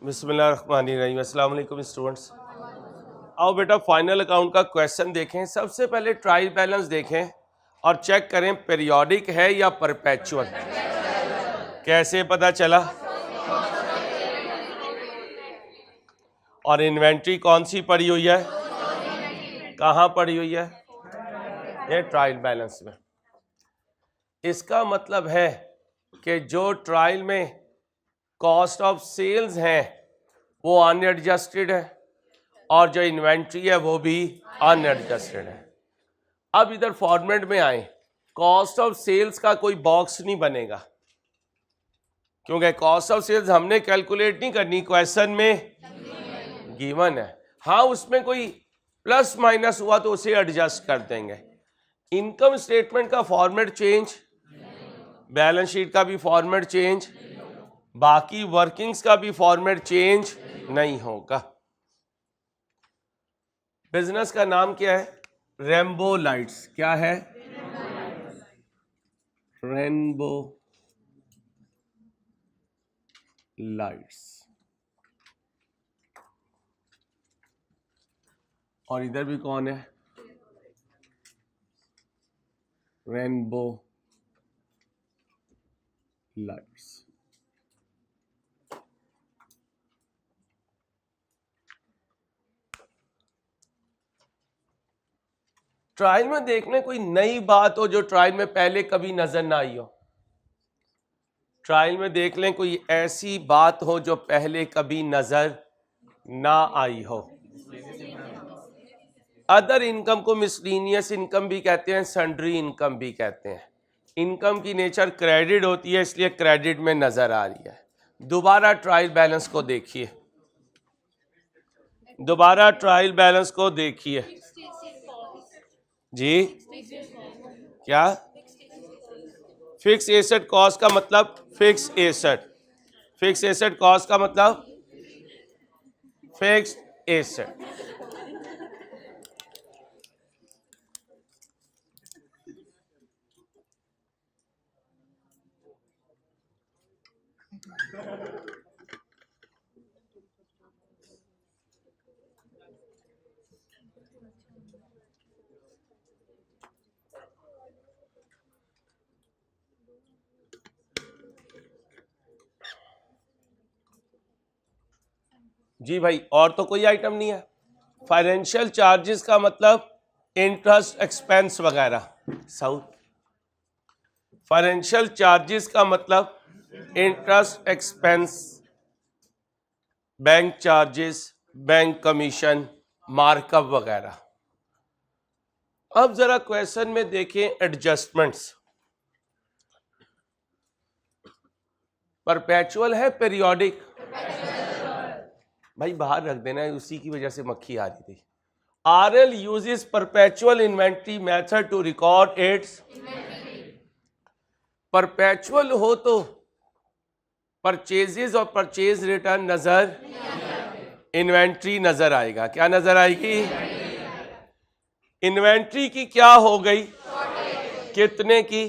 बिस्मिल्लाहिर्रहमानिर्रहीम। अस्सलाम वालेकुम स्टूडेंट्स। आओ बेटा फाइनल अकाउंट का क्वेश्चन देखें। सबसे पहले ट्रायल बैलेंस देखें और चेक करें पीरियोडिक है या परपेचुअल। कैसे पता चला? और इन्वेंट्री कौन सी पड़ी हुई है, कहाँ पड़ी हुई है? ये ट्रायल बैलेंस में। इसका मतलब है कि जो ट्रायल में कॉस्ट ऑफ सेल्स हैं वो अनएडजस्टेड है और जो इन्वेंट्री है वो भी अनएडजस्टेड है। अब इधर फॉर्मेट में आए, कॉस्ट ऑफ सेल्स का कोई बॉक्स नहीं बनेगा क्योंकि कॉस्ट ऑफ सेल्स हमने कैलकुलेट नहीं करनी, क्वेश्चन में गिवन है। हाँ, उसमें कोई प्लस माइनस हुआ तो उसे एडजस्ट कर देंगे। इनकम स्टेटमेंट का फॉर्मेट चेंज, बैलेंस शीट का भी फॉर्मेट चेंज, बाकी वर्किंग्स का भी फॉर्मेट चेंज नहीं होगा। बिजनेस का नाम क्या है? Rainbow lights. क्या है? Rainbow lights. और इधर भी कौन है? Rainbow lights. ट्रायल में देखने कोई नई बात हो जो ट्रायल में पहले कभी नजर ना आई हो। ट्रायल में देख लें कोई ऐसी बात हो जो पहले कभी नजर ना आई हो। अदर इनकम को मिसलीनियस इनकम भी कहते हैं, सन्ड्री इनकम भी कहते हैं। इनकम की नेचर क्रेडिट होती है, इसलिए क्रेडिट में नजर आ रही है। दोबारा ट्रायल बैलेंस को देखिए, दोबारा ट्रायल बैलेंस को देखिए जी। क्या? फिक्स एसेट कॉस्ट का मतलब fix asset, fix asset cost का मतलब फिक्स एसेट। जी भाई, और तो कोई आइटम नहीं है। फाइनेंशियल चार्जेस का मतलब इंटरेस्ट एक्सपेंस वगैरह। साउथ फाइनेंशियल चार्जेस का मतलब interest expense, bank charges, bank commission, markup वगैरह। अब जरा क्वेश्चन में देखें एडजस्टमेंट्स। परपेचुअल है पीरियोडिक? भाई बाहर रख देना है, उसी की वजह से मक्खी आ रही थी। RL uses perpetual inventory method to record its perpetual हो तो परचेजेस और परचेज रिटर्न नजर, इन्वेंट्री नजर आएगा। क्या नजर आएगी? इन्वेंट्री की क्या हो गई? कितने की?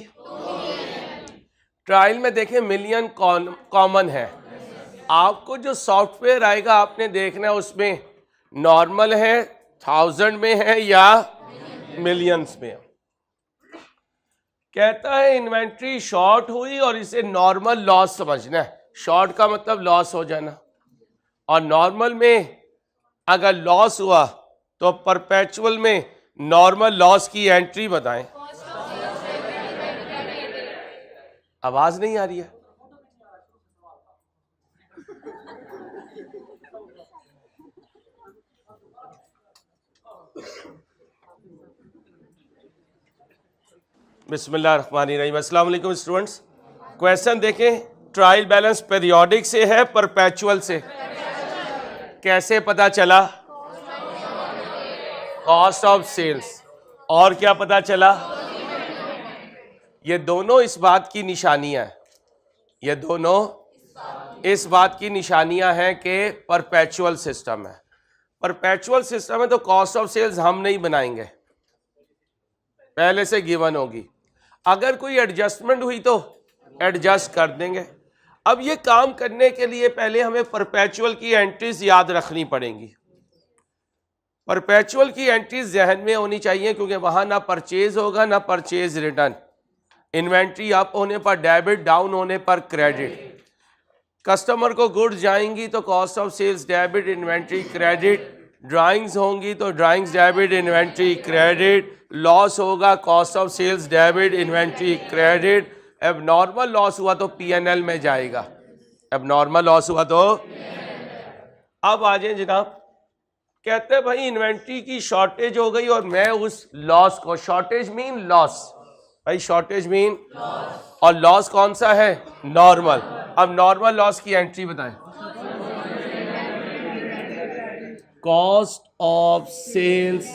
ट्रायल में देखें मिलियन कॉमन है। आपको जो सॉफ्टवेयर आएगा आपने देखना है उसमें नॉर्मल है, 1000 में है या मिलियंस में है। कहता है इन्वेंट्री शॉर्ट हुई और इसे नॉर्मल लॉस समझना है। शॉर्ट का मतलब लॉस हो जाना, और नॉर्मल में अगर लॉस हुआ तो परपेचुअल में नॉर्मल लॉस की एंट्री बताएं। आवाज नहीं आ रही है? बिस्मिल्लाहिर्रहमानिर्रहीम। अस्सलाम वालेकुम स्टूडेंट्स। क्वेश्चन देखें, ट्रायल बैलेंस पीरियोडिक से है परपेचुअल से? कैसे पता चला? Cost of sales. और क्या पता चला? ये दोनों इस बात की निशानियां हैं, ये दोनों इस बात की निशानियां हैं कि परपेचुअल सिस्टम है। परपेचुअल सिस्टम है तो कॉस्ट ऑफ सेल्स हम नहीं बनाएंगे, पहले से गिवन होगी। अगर कोई एडजस्टमेंट हुई तो एडजस्ट कर देंगे। अब ये काम करने के लिए पहले हमें परपेचुअल की एंट्रीज याद रखनी पड़ेंगी। परपेचुअल की एंट्रीज जहन में होनी चाहिए, क्योंकि वहां ना परचेज होगा ना परचेज रिटर्न। इन्वेंट्री अप होने पर डेबिट, डाउन होने पर क्रेडिट। कस्टमर को गुड्स जाएंगी तो cost of sales debit, inventory credit. Drawings होंगी तो drawings debit, inventory credit. Loss होगा cost of sales debit, inventory credit. Abnormal loss हुआ तो पीएनएल में जाएगा। एबनॉर्मल लॉस हुआ तो अब आ जाए जनाब, कहते हैं भाई इन्वेंट्री की शॉर्टेज हो गई और मैं उस लॉस को, शॉर्टेज मीन लॉस, भाई शॉर्टेज मीन और लॉस कौन सा है? नॉर्मल। अब नॉर्मल लॉस की एंट्री बताएं। Cost of sales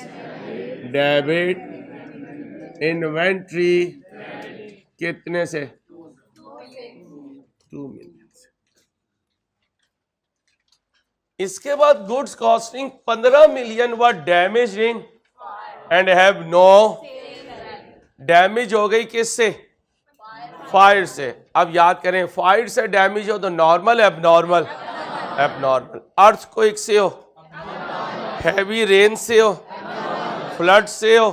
debit inventory कितने से? 2 मिलियन से। इसके बाद goods costing 15 million were damage in and have no. Damage हो गई किससे? फायर से। अब याद करें, फायर से डैमेज हो तो नॉर्मल, एबनॉर्मल? एबनॉर्मल। अर्थक्वेक से हो, हैवी रेन से हो, फ्लड से हो,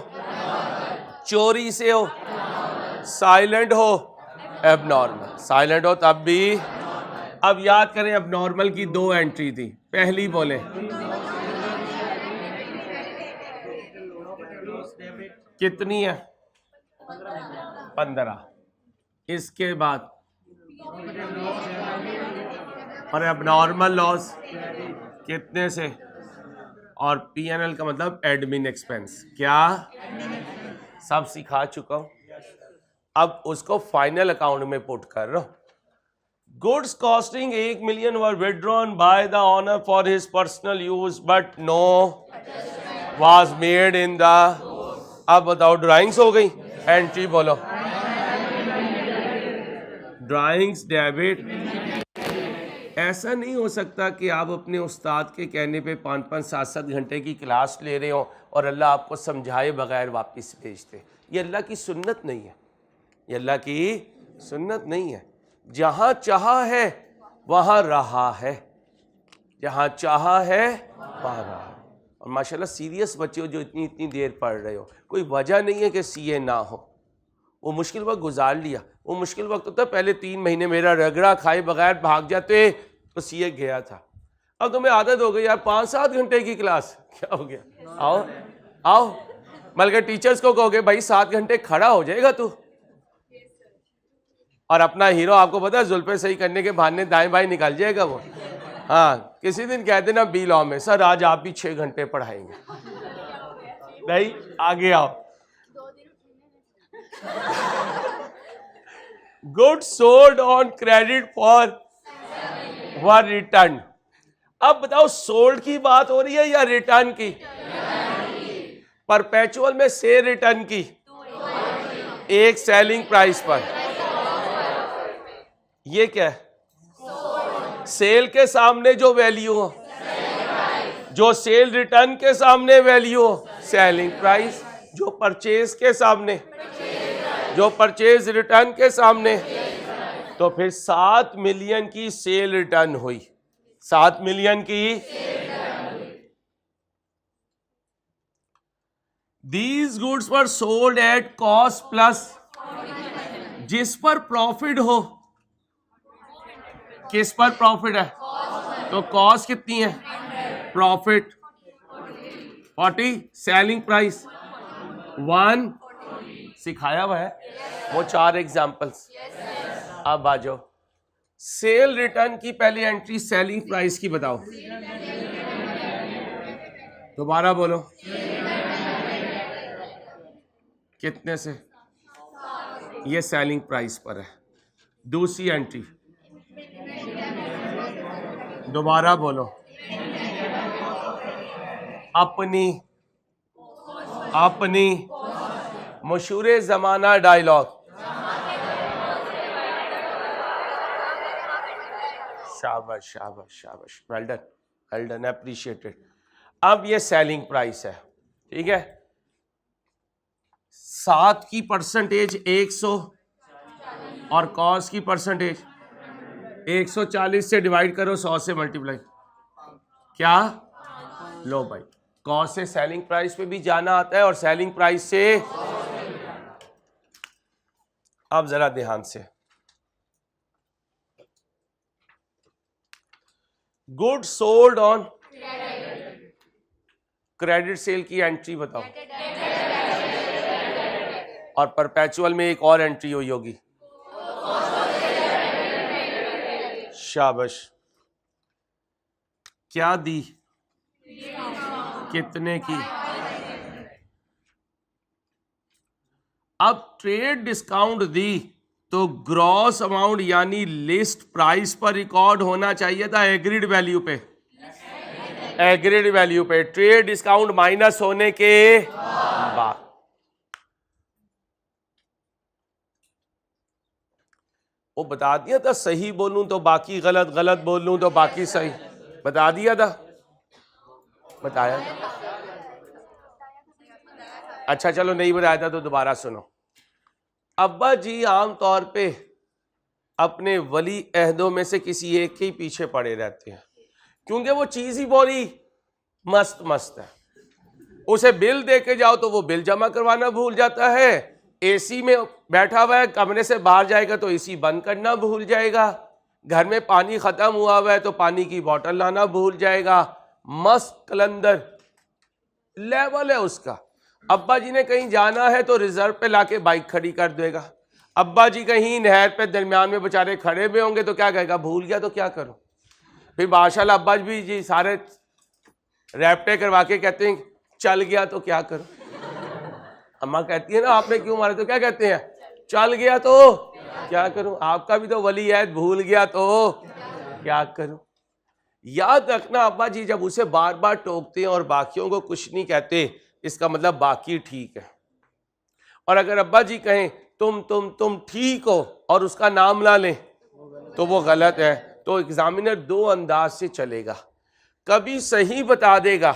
चोरी से हो, साइलेंट हो, एबनॉर्मल। साइलेंट हो तब भी। अब याद करें, एबनॉर्मल की 2 एंट्री थी। पहली बोले कितनी है? 15। इसके बाद और एबनॉर्मल लॉस कितने से? और पीएनएल का मतलब एडमिन एक्सपेंस। क्या सब सिखा चुका हूं, अब उसको फाइनल अकाउंट में पुट कर रहा हूं। Goods costing 1 million were withdrawn by the owner for his personal use but no was made in the. अब बताओ, ड्राइंग्स हो गई, एंट्री बोलो। Drawings debit. ऐसा नहीं हो सकता कि आप अपने उस्ताद के कहने पे 5-5, 7-7 घंटे की क्लास ले रहे हो और अल्लाह आपको समझाए बगैर वापस भेज दे। ये अल्लाह की सुन्नत नहीं है, ये अल्लाह की सुन्नत नहीं है। जहां चाहा है वहां रहा है, जहां चाहा है वहां रहा है। और माशाल्लाह सीरियस बच्चे हो जो इतनी इतनी देर पढ़ रहे हो, कोई वजह नहीं है कि सीए ना हो। वो मुश्किल वक्त गुजार लिया, वो मुश्किल वक्त होता पहले 3 महीने मेरा रगड़ा खाए बगैर भाग जाते तो सीए गया था। अब तुम्हें आदत हो गई यार 5-7 घंटे की क्लास, क्या हो गया? आओ आओ, बल्कि टीचर्स को कहोगे भाई 7 घंटे खड़ा हो जाएगा तू। और अपना हीरो आपको पता है जुल्फे सही करने के बहाने दाएं बाएं निकल जाएगा वो। हाँ, किसी दिन कहते ना बी लॉ में, सर आज आप भी 6 घंटे पढ़ाएंगे। नहीं, आगे आओ। Goods sold on credit for were return. अब बताओ, सोल्ड की बात हो रही है या रिटर्न की? परपेचुअल में से रिटर्न की, एक सेलिंग प्राइस पर। ये क्या है? सेल के सामने जो वैल्यू हो, जो सेल रिटर्न के सामने वैल्यू हो, सेलिंग प्राइस। जो परचेज के सामने, जो परचेज रिटर्न के सामने। तो फिर 7 मिलियन की सेल रिटर्न हुई, 7 मिलियन की। These goods were sold at cost plus, जिस पर प्रॉफिट हो। किस पर प्रॉफिट है? तो कॉस्ट कितनी है? Profit 40, selling price 1। सिखाया हुआ है वो 4 एग्जाम्पल्स। अब आ जाओ, सेल रिटर्न की पहली एंट्री सेलिंग प्राइस की बताओ। दोबारा बोलो, कितने से? ये सेलिंग प्राइस पर है। दूसरी एंट्री, दोबारा बोलो। अपनी अपनी मशहूर जमाना डायलॉग। शाबाश शाबाश शाबाश, well done well done, appreciated. अब ये सेलिंग प्राइस है, ठीक है। 7 की परसेंटेज 100 और कॉस्ट की परसेंटेज 140 से डिवाइड करो, 100 से मल्टीप्लाई, क्या लो भाई, कॉस्ट से सेलिंग प्राइस पे भी जाना आता है और सेलिंग प्राइस से, अब जरा ध्यान से, good sold on credit sale की एंट्री बताओ, और परपेचुअल में एक और एंट्री हुई होगी, शाबाश, क्या दी, कितने की, अब ट्रेड डिस्काउंट दी तो ग्रॉस अमाउंट यानी लिस्ट प्राइस पर रिकॉर्ड होना चाहिए था एग्रीड वैल्यू पे, एग्रीड वैल्यू पे, ट्रेड डिस्काउंट माइनस होने के बाद। वो बता दिया था, सही बोलूं तो बाकी गलत, गलत बोलूं तो बाकी सही, बता दिया था, बताया था? अच्छा चलो नहीं बताया था तो दोबारा सुनो। अब्बा जी आमतौर पे अपने वली अहदों में से किसी एक के ही पीछे पड़े रहते हैं, क्योंकि वो चीज ही बड़ी मस्त मस्त है। उसे बिल दे के जाओ तो वो बिल जमा करवाना भूल जाता है, एसी में बैठा हुआ है, कमरे से बाहर जाएगा तो एसी बंद करना भूल जाएगा, घर में पानी खत्म हुआ हुआ है तो पानी की बोतल लाना भूल जाएगा, मस्त कलंदर लेवल है उसका। अब्बा जी ने कहीं जाना है तो रिजर्व पे लाके बाइक खड़ी कर देगा। अब्बा जी कहीं नहर पे दरमियान में बेचारे खड़े हुए होंगे तो क्या कहेगा, भूल गया तो क्या करूं। फिर माशाल्लाह अब्बा जी सारे रैप्टे करवा के कहते हैं चल गया तो क्या करूं। अम्मा कहती है ना आपने क्यों मारे, तो क्या कहते हैं, चल गया तो क्या करूं। आपका भी तो वली है, भूल गया तो क्या करूं। याद रखना अब्बा जी जब उसे बार बार टोकते हैं और बाकियों को कुछ नहीं कहते, इसका मतलब बाकी ठीक है। और अगर अब्बा जी कहें तुम ठीक हो और उसका नाम ना लें तो वो गलत है। तो एग्जामिनर दो अंदाज से चलेगा, कभी सही बता देगा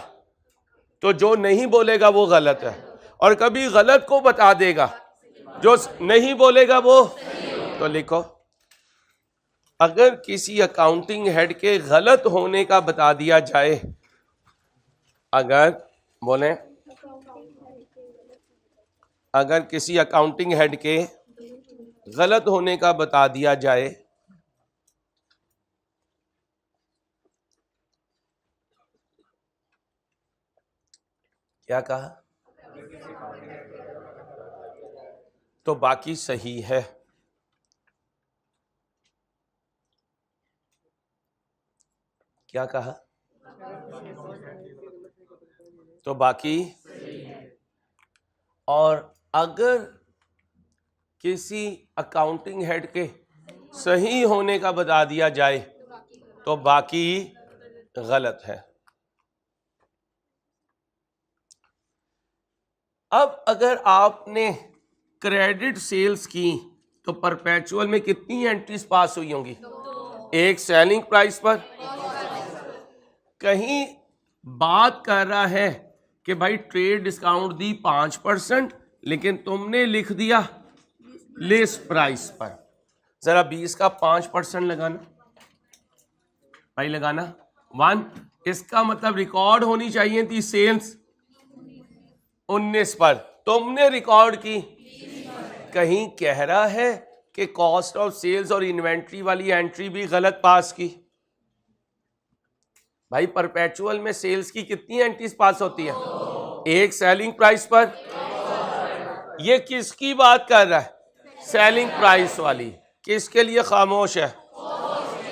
तो जो नहीं बोलेगा वो गलत है, और कभी गलत को बता देगा, जो नहीं बोलेगा वो। तो लिखो, अगर किसी अकाउंटिंग हेड के गलत होने का बता दिया जाए, अगर बोले, अगर किसी अकाउंटिंग हेड के गलत होने का बता दिया जाए, क्या कहा, तो बाकी सही है। क्या कहा, तो बाकी। और अगर किसी अकाउंटिंग हेड के सही होने का बता दिया जाए तो बाकी गलत है। अब अगर आपने क्रेडिट सेल्स की तो परपेचुअल में कितनी एंट्रीज पास हुई होंगी, एक सेलिंग प्राइस पर। कहीं बात कर रहा है कि भाई ट्रेड डिस्काउंट दी 5%, लेकिन तुमने लिख दिया लिस्ट प्राइस पर। जरा 20 का 5% लगाना भाई, लगाना 1। इसका मतलब रिकॉर्ड होनी चाहिए थी सेल्स 19 पर, तुमने रिकॉर्ड की। कहीं कह रहा है कि कॉस्ट ऑफ सेल्स और इन्वेंट्री वाली एंट्री भी गलत पास की। भाई परपेचुअल में सेल्स की कितनी एंट्रीज पास होती है, एक सेलिंग प्राइस पर। ये किसकी बात कर रहा है, सेलिंग प्राइस वाली। किसके लिए खामोश है,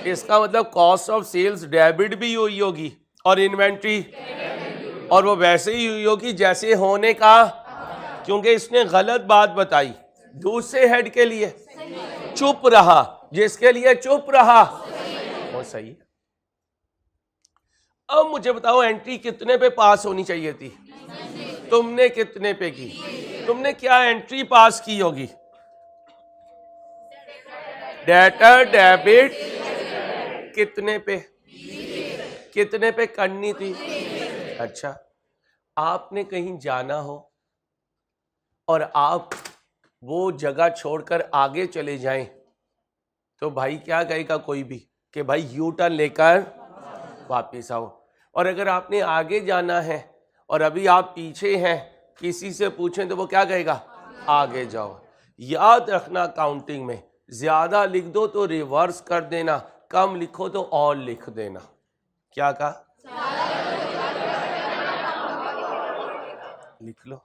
इसका मतलब कॉस्ट ऑफ सेल्स डेबिट भी हुई होगी और इन्वेंट्री, और वो वैसे ही हुई होगी जैसे होने का, क्योंकि इसने गलत बात बताई। दूसरे हेड के लिए चुप रहा, जिसके लिए चुप रहा वो सही है। अब मुझे बताओ एंट्री कितने पे पास होनी चाहिए थी, तुमने कितने पे की, तुमने क्या एंट्री पास की होगी, डेटर डेबिट कितने पे, कितने पे करनी थी। अच्छा, आपने कहीं जाना हो और आप वो जगह छोड़कर आगे चले जाएं तो भाई क्या कहेगा कोई भी कि भाई यू टर्न लेकर वापिस आओ। और अगर आपने आगे जाना है और अभी आप पीछे हैं, किसी से पूछें तो वो क्या कहेगा, आगे जाओ। याद रखना काउंटिंग में ज्यादा लिख दो तो रिवर्स कर देना, कम लिखो तो और लिख देना। क्या कहा, लिख लो।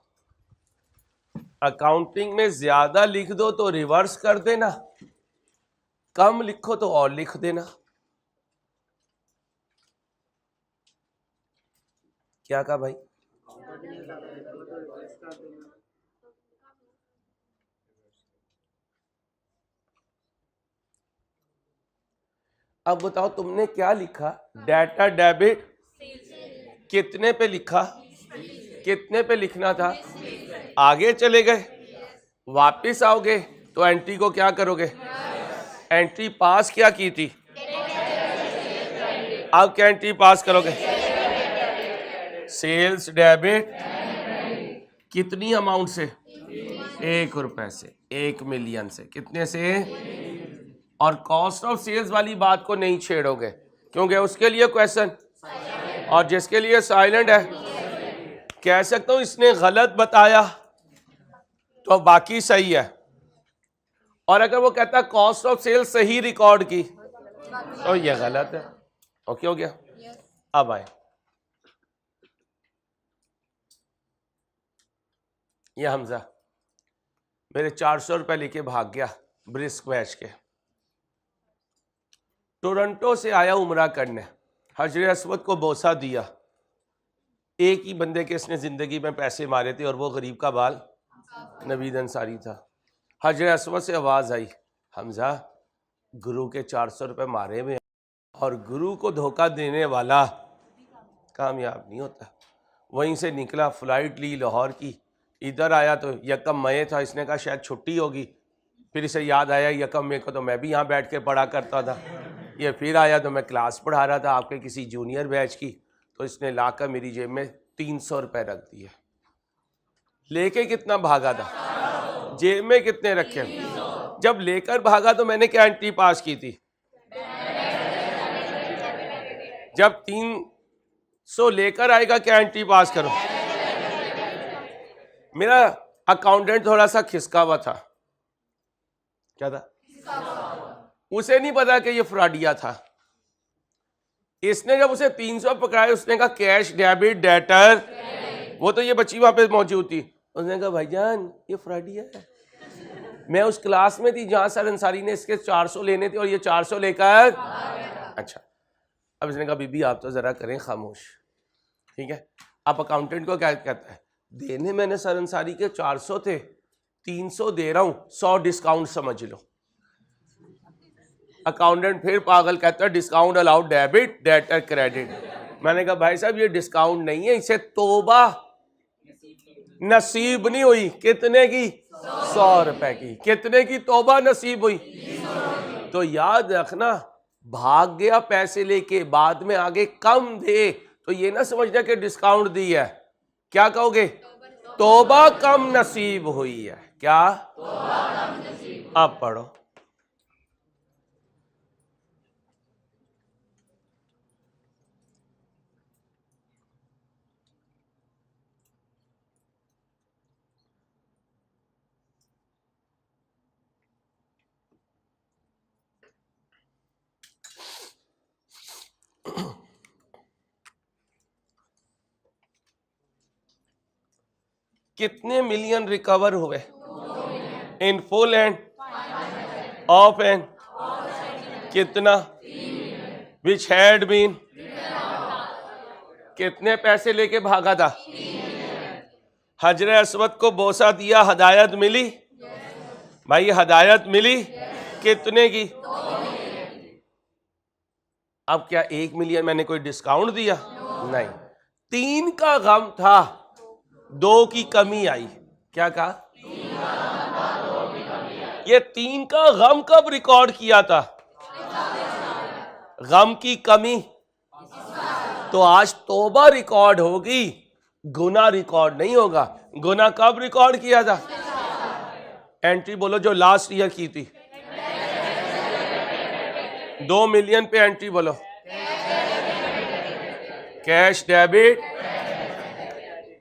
अकाउंटिंग में ज्यादा लिख दो तो रिवर्स कर देना, कम लिखो तो और लिख देना। क्या कहा भाई, अब बताओ तुमने क्या लिखा, डेटा डेबिट कितने पे लिखा, कितने पे लिखना था, आगे चले गए, वापिस आओगे तो एंट्री को क्या करोगे, एंट्री पास क्या की थी, अब क्या एंट्री पास करोगे, सेल्स डेबिट कितनी अमाउंट से, 1 रुपए से, 1 मिलियन से, कितने से, और कॉस्ट ऑफ सेल्स वाली बात को नहीं छेड़ोगे क्योंकि उसके लिए क्वेश्चन, और जिसके लिए साइलेंट है कह सकता हूं इसने गलत बताया तो बाकी सही है, और अगर वो कहता है कॉस्ट ऑफ सेल्स सही रिकॉर्ड की तो ये गलत है। ओके हो गया। अब आए, ये हमजा मेरे 400 रुपए लेके भाग गया ब्रिस्क बैच के, टोरंटो से आया उमरा करने, हजरे अस्वद को बोसा दिया, एक ही बंदे के इसने जिंदगी में पैसे मारे थे और वो गरीब का बाल नवीद अंसारी था। हजरे अस्वद से आवाज आई, हमजा गुरु के 400 रुपए मारे हुए और गुरु को धोखा देने वाला कामयाब नहीं होता। वहीं से निकला, फ्लाइट ली लाहौर की, इधर आया तो यकम मई था, इसने कहा शायद छुट्टी होगी, फिर इसे याद आया यकम मई को तो मैं भी यहाँ बैठ के पढ़ा करता था, ये फिर आया तो मैं क्लास पढ़ा रहा था आपके किसी जूनियर बैच की, तो इसने लाकर मेरी जेब में 300 रुपए रख दिए। लेके कितना भागा था, जेब में कितने रखे, जब लेकर भागा तो मैंने क्या एंट्री पास की थी, जब 300 लेकर आएगा क्या एंट्री पास करो। मेरा अकाउंटेंट थोड़ा सा खिसका हुआ था, क्या था, उसे नहीं पता कि ये फ्रॉडिया था। इसने जब उसे 300 पकड़ाया उसने कहा कैश डेबिट डेटर, वो तो ये बच्ची वहां पे मौजूद थी, उसने कहा भाईजान ये फ्रॉडिया है। मैं उस क्लास में थी जहां सर अंसारी ने इसके 400 लेने थे और ये 400 लेकर, अच्छा। अब इसने कहा बीबी आप तो जरा करें खामोश, ठीक है। अब अकाउंटेंट को क्या कहता है, देने मैंने सर अंसारी के 400 थे, 300 दे रहा हूं, 100 डिस्काउंट समझ लो। अकाउंटेंट फिर पागल कहता है discount allowed debit debtor credit. मैंने कहा भाई साहब ये डिस्काउंट नहीं है, इसे तोबा नसीब नहीं हुई। कितने की, 100 रुपए की। कितने की तोबा नसीब हुई। तो याद रखना, भाग गया पैसे लेके, बाद में आगे कम दे तो ये ना समझना कि डिस्काउंट दी है, क्या कहोगे, तोबा कम नसीब हुई है। क्या, अब पढ़ो। कितने मिलियन रिकवर हुए, in full end of and कितना, विच हैड बीन, कितने पैसे लेके भागा था, हजरे अस्वद को बोसा दिया, हदायत मिली, भाई हदायत मिली, कितने की, अब क्या 1 मिलियन मैंने कोई डिस्काउंट दिया, नहीं। 3 का गम था, 2 की कमी आई। क्या कहा, ये 3 का गम कब रिकॉर्ड किया था, गम की कमी, तो आज तौबा रिकॉर्ड होगी, गुना रिकॉर्ड नहीं होगा। गुना कब रिकॉर्ड किया था, एंट्री बोलो जो लास्ट ईयर की थी, 2 मिलियन पे एंट्री बोलो। Cash debit,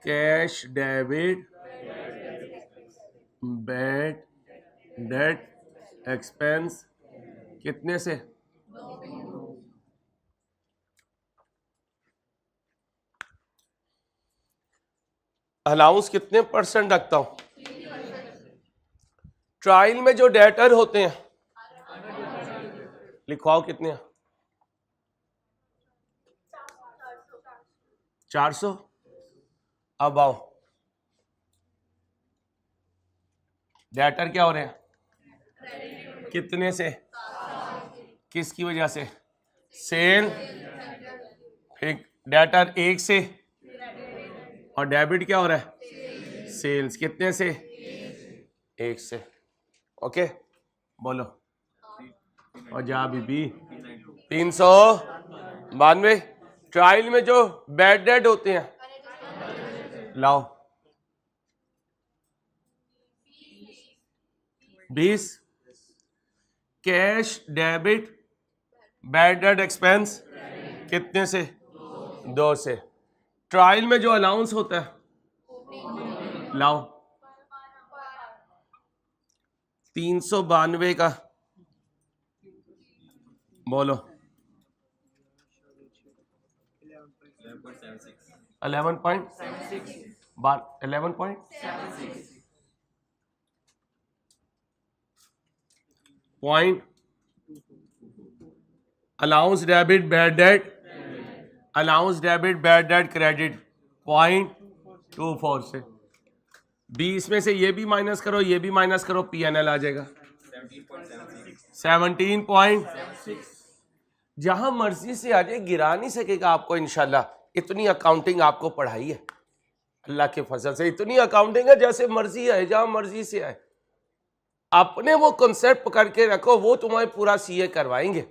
cash debit, bad debt expense कितने से? अलाउंस कितने परसेंट रखता हूं? ट्रायल में जो डेटर होते हैं लिखवाओ कितने हैं? 400। अब आओ, डेटर क्या हो रहे हैं? कितने से? किसकी वजह से? सेल। फिर डेटर 1 से, और डेबिट क्या हो रहा है? सेल्स। कितने से? 1 से। ओके बोलो। और जा बीबी 392। ट्रायल में जो बैड डेट होते हैं लाओ 20। Cash debit bad debt expense कितने से? 2 से। ट्रायल में जो अलाउंस होता है लाओ 392 का बोलो। 11.76 point. Allowance debit bad debt, allowance debit bad debt credit 0.24 से। 20 में से ये भी माइनस करो, ये भी माइनस करो, PNL आ जाएगा 17.6। जहां मर्जी से आ जाए, गिरा नहीं सकेगा आपको इंशाल्लाह। इतनी अकाउंटिंग आपको पढ़ाई है अल्लाह के फजल से, इतनी अकाउंटिंग है जैसे मर्जी आए, जहां मर्जी से आए। अपने वो कॉन्सेप्ट पकड़ के रखो, वो तुम्हें पूरा CA करवाएंगे।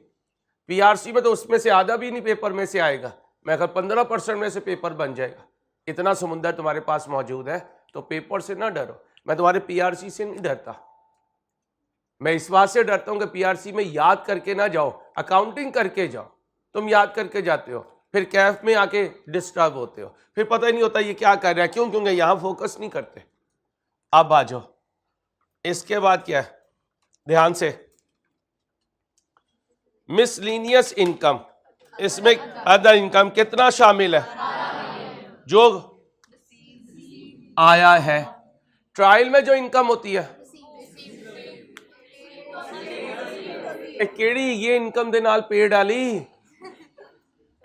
PRC में तो उसमें से आधा भी नहीं पेपर में से आएगा, मैं अगर 15% में से पेपर बन जाएगा। इतना समुंदर तुम्हारे पास मौजूद है, तो पेपर से ना डरो। मैं तुम्हारे PRC से नहीं डरता, मैं इस बात से डरता हूं कि PRC में याद करके ना जाओ, अकाउंटिंग करके जाओ। तुम याद करके जाते हो, फिर कैफ में आके डिस्टर्ब होते हो, फिर पता ही नहीं होता ये क्या कर रहा है। क्यों? क्योंकि यहां फोकस नहीं करते। अब आ जाओ, इसके बाद क्या है? ध्यान से, मिसलीनियस इनकम, इसमें अदर इनकम कितना शामिल है? जो आया है। ट्रायल में जो इनकम होती है, केड़ी ये इनकम दे नाल पे डाली।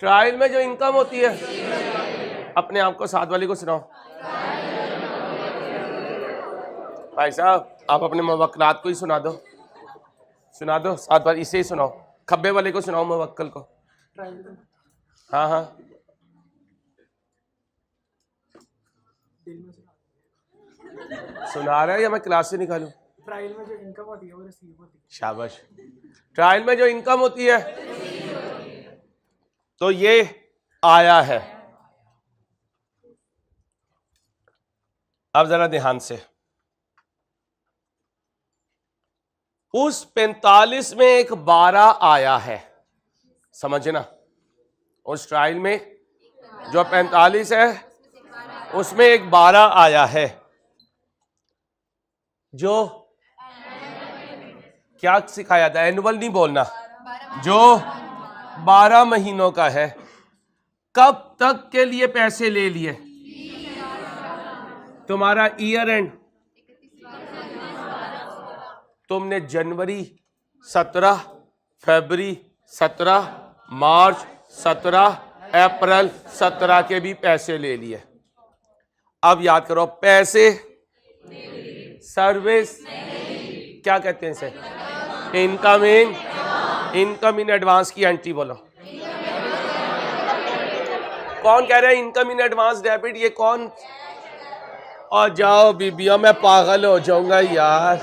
ट्रायल में जो इनकम होती है, अपने आप को साथ वाली को सुनाओ। भाई साहब आप अपने मुवक्किलात को ही सुना दो, सुना दो साथ वाली, इसे ही सुनाओ। खब्बे वाले को सुनाओ, मुवक्किल को। हाँ हाँ सुना रहा है या मैं क्लास से निकालूं? ट्रायल में जो इनकम होती है वो रिसीव होती है। शाबाश। ट्रायल में जो इनकम होती है तो ये आया है। अब जरा ध्यान से, उस 45 में एक 12 आया है, समझना। उस ट्रायल में जो 45 है उसमें एक 12 आया है, जो क्या सिखाया था? एनुअल नहीं बोलना, जो 12 महीनों का है। कब तक के लिए पैसे ले लिए? तुम्हारा ईयर एंड, तुमने जनवरी 17, फरवरी 17, मार्च 17, अप्रैल 17 के भी पैसे ले लिए। अब याद करो, पैसे सर्विस क्या कहते हैं इसे? इनकम इन एडवांस की एंट्री बोलो। कौन कह रहा है इनकम इन एडवांस डेबिट? ये कौन? और जाओ बीबिया, मैं पागल हो जाऊंगा यार,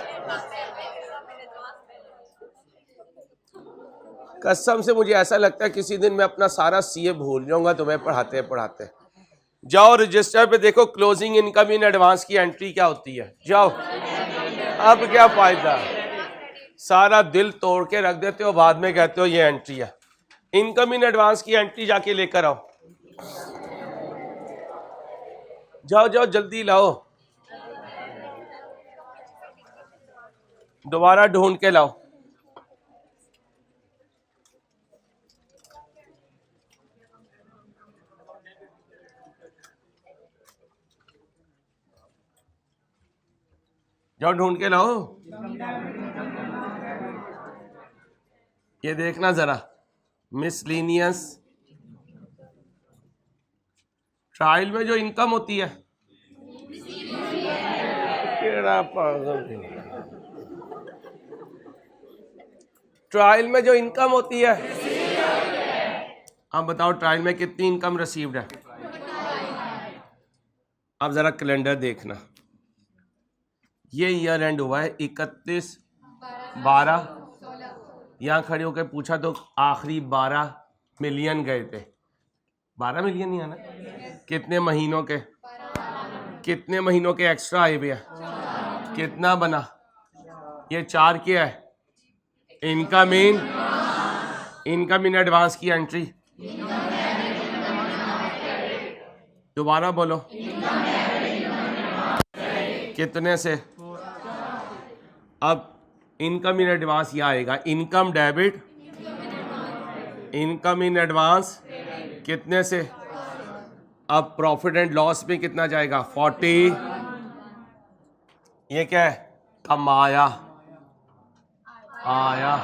कसम से मुझे ऐसा लगता है किसी दिन मैं अपना सारा CA भूल जाऊंगा तुम्हें पढ़ाते पढ़ाते। जाओ रजिस्टर पे देखो, क्लोजिंग इनकम इन एडवांस की एंट्री क्या होती है, जाओ। अब क्या फायदा? सारा दिल तोड़ के रख देते हो, बाद में कहते हो ये एंट्री है। इनकम इन एडवांस की एंट्री जाके लेकर आओ, जाओ जाओ जल्दी लाओ, दोबारा ढूंढ के लाओ। जाओ ढूंढ के लाओ। ये देखना जरा, मिसलीनियस ट्रायल में जो इनकम होती है, ट्रायल में जो इनकम होती है, अब बताओ ट्रायल में कितनी इनकम रिसीव्ड है। अब जरा कैलेंडर देखना, ये ईयर एंड हुआ है 31/12, यहाँ खड़े होकर पूछा तो आखिरी 12 मिलियन गए थे। 12 मिलियन नहीं आना, कितने महीनों के, कितने महीनों के एक्स्ट्रा आए भैया, कितना बना, ये 4 क्या है, इनकम इन एडवांस की एंट्री। दोबारा बोलो, कितने से। अब इनकम इन एडवांस यह आएगा, income debit, income in advance कितने से। अब प्रॉफिट एंड लॉस में कितना जाएगा, 40। ये क्या है, कमाया, आया।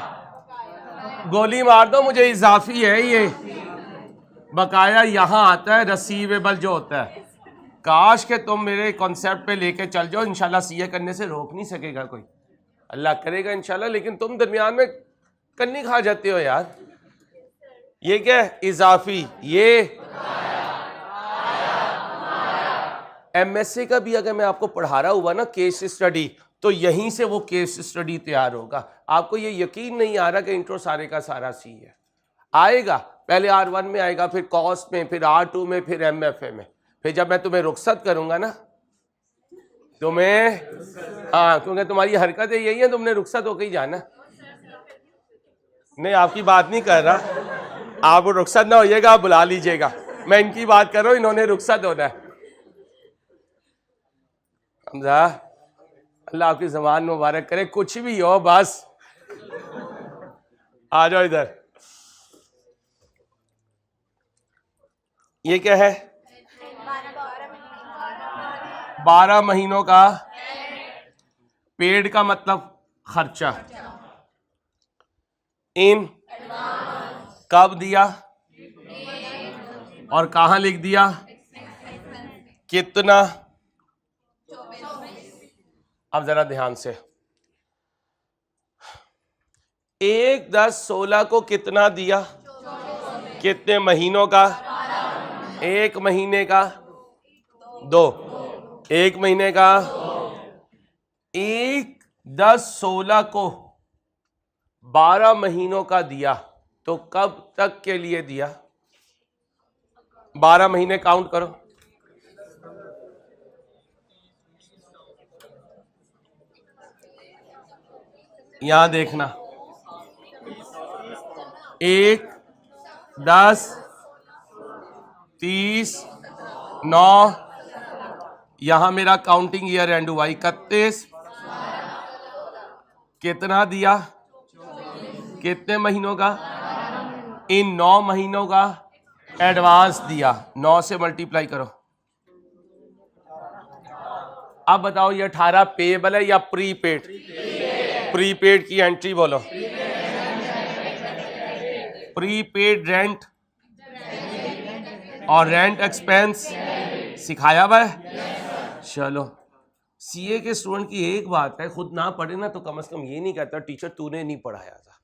गोली मार दो मुझे, इजाफी है ये। बकाया यहां आता है, रसीवेबल जो होता है। काश के तुम मेरे कॉन्सेप्ट पे लेके चल जाओ, इंशाल्लाह सीए करने से रोक नहीं सकेगा कोई, अल्लाह करेगा इंशाल्लाह। लेकिन तुम दरमियान में कन्नी खा जाते हो यार। ये क्या है, इजाफी। ये एमएससी का भी अगर मैं आपको पढ़ा रहा हुआ ना केस स्टडी, तो यहीं से वो केस स्टडी तैयार होगा। आपको ये यकीन नहीं आ रहा कि इंट्रो सारे का सारा सी है, आएगा। पहले R1 में आएगा, फिर कॉस्ट में, फिर R2 में, फिर MFA में। फिर जब मैं तुम्हें रुखसत करूंगा ना, तुम्हें, हाँ, क्योंकि तुम्हारी हरकतें यही है, तुमने रुखसत होकर ही जाना। नहीं, आपकी बात नहीं कर रहा, आप रुखसत ना होइएगा, आप बुला लीजिएगा। मैं इनकी बात कर रहा हूं, इन्होंने रुखसत होना है। समझा? अल्लाह आपकी ज़बान मुबारक करे, कुछ भी हो बस। आ जाओ इधर। ये क्या है, 12 महीनों का पेड का मतलब खर्चा। इन कब दिया और कहां लिख दिया, कितना। अब जरा ध्यान से, 1/10/16 को कितना दिया, कितने महीनों का, 1 महीने का, 2, 1 महीने का। 1/10/16 को 12 महीनों का दिया, तो कब तक के लिए दिया, 12 महीने काउंट करो। यहां देखना, 1, 10, 30, 9, यहां मेरा काउंटिंग ईयर एंड हुआ 31। कितना दिया, कितने महीनों का, इन 9 महीनों का एडवांस दिया। 9 से मल्टीप्लाई करो। अब बताओ ये 18 पेएबल है या प्रीपेड। प्रीपेड की एंट्री बोलो। प्रीपेड रेंट और रेंट एक्सपेंस सिखाया हुआ है। चलो, सीए के स्टूडेंट की एक बात है, खुद ना पढ़े ना तो कम से कम ये नहीं कहता टीचर तूने नहीं पढ़ाया था।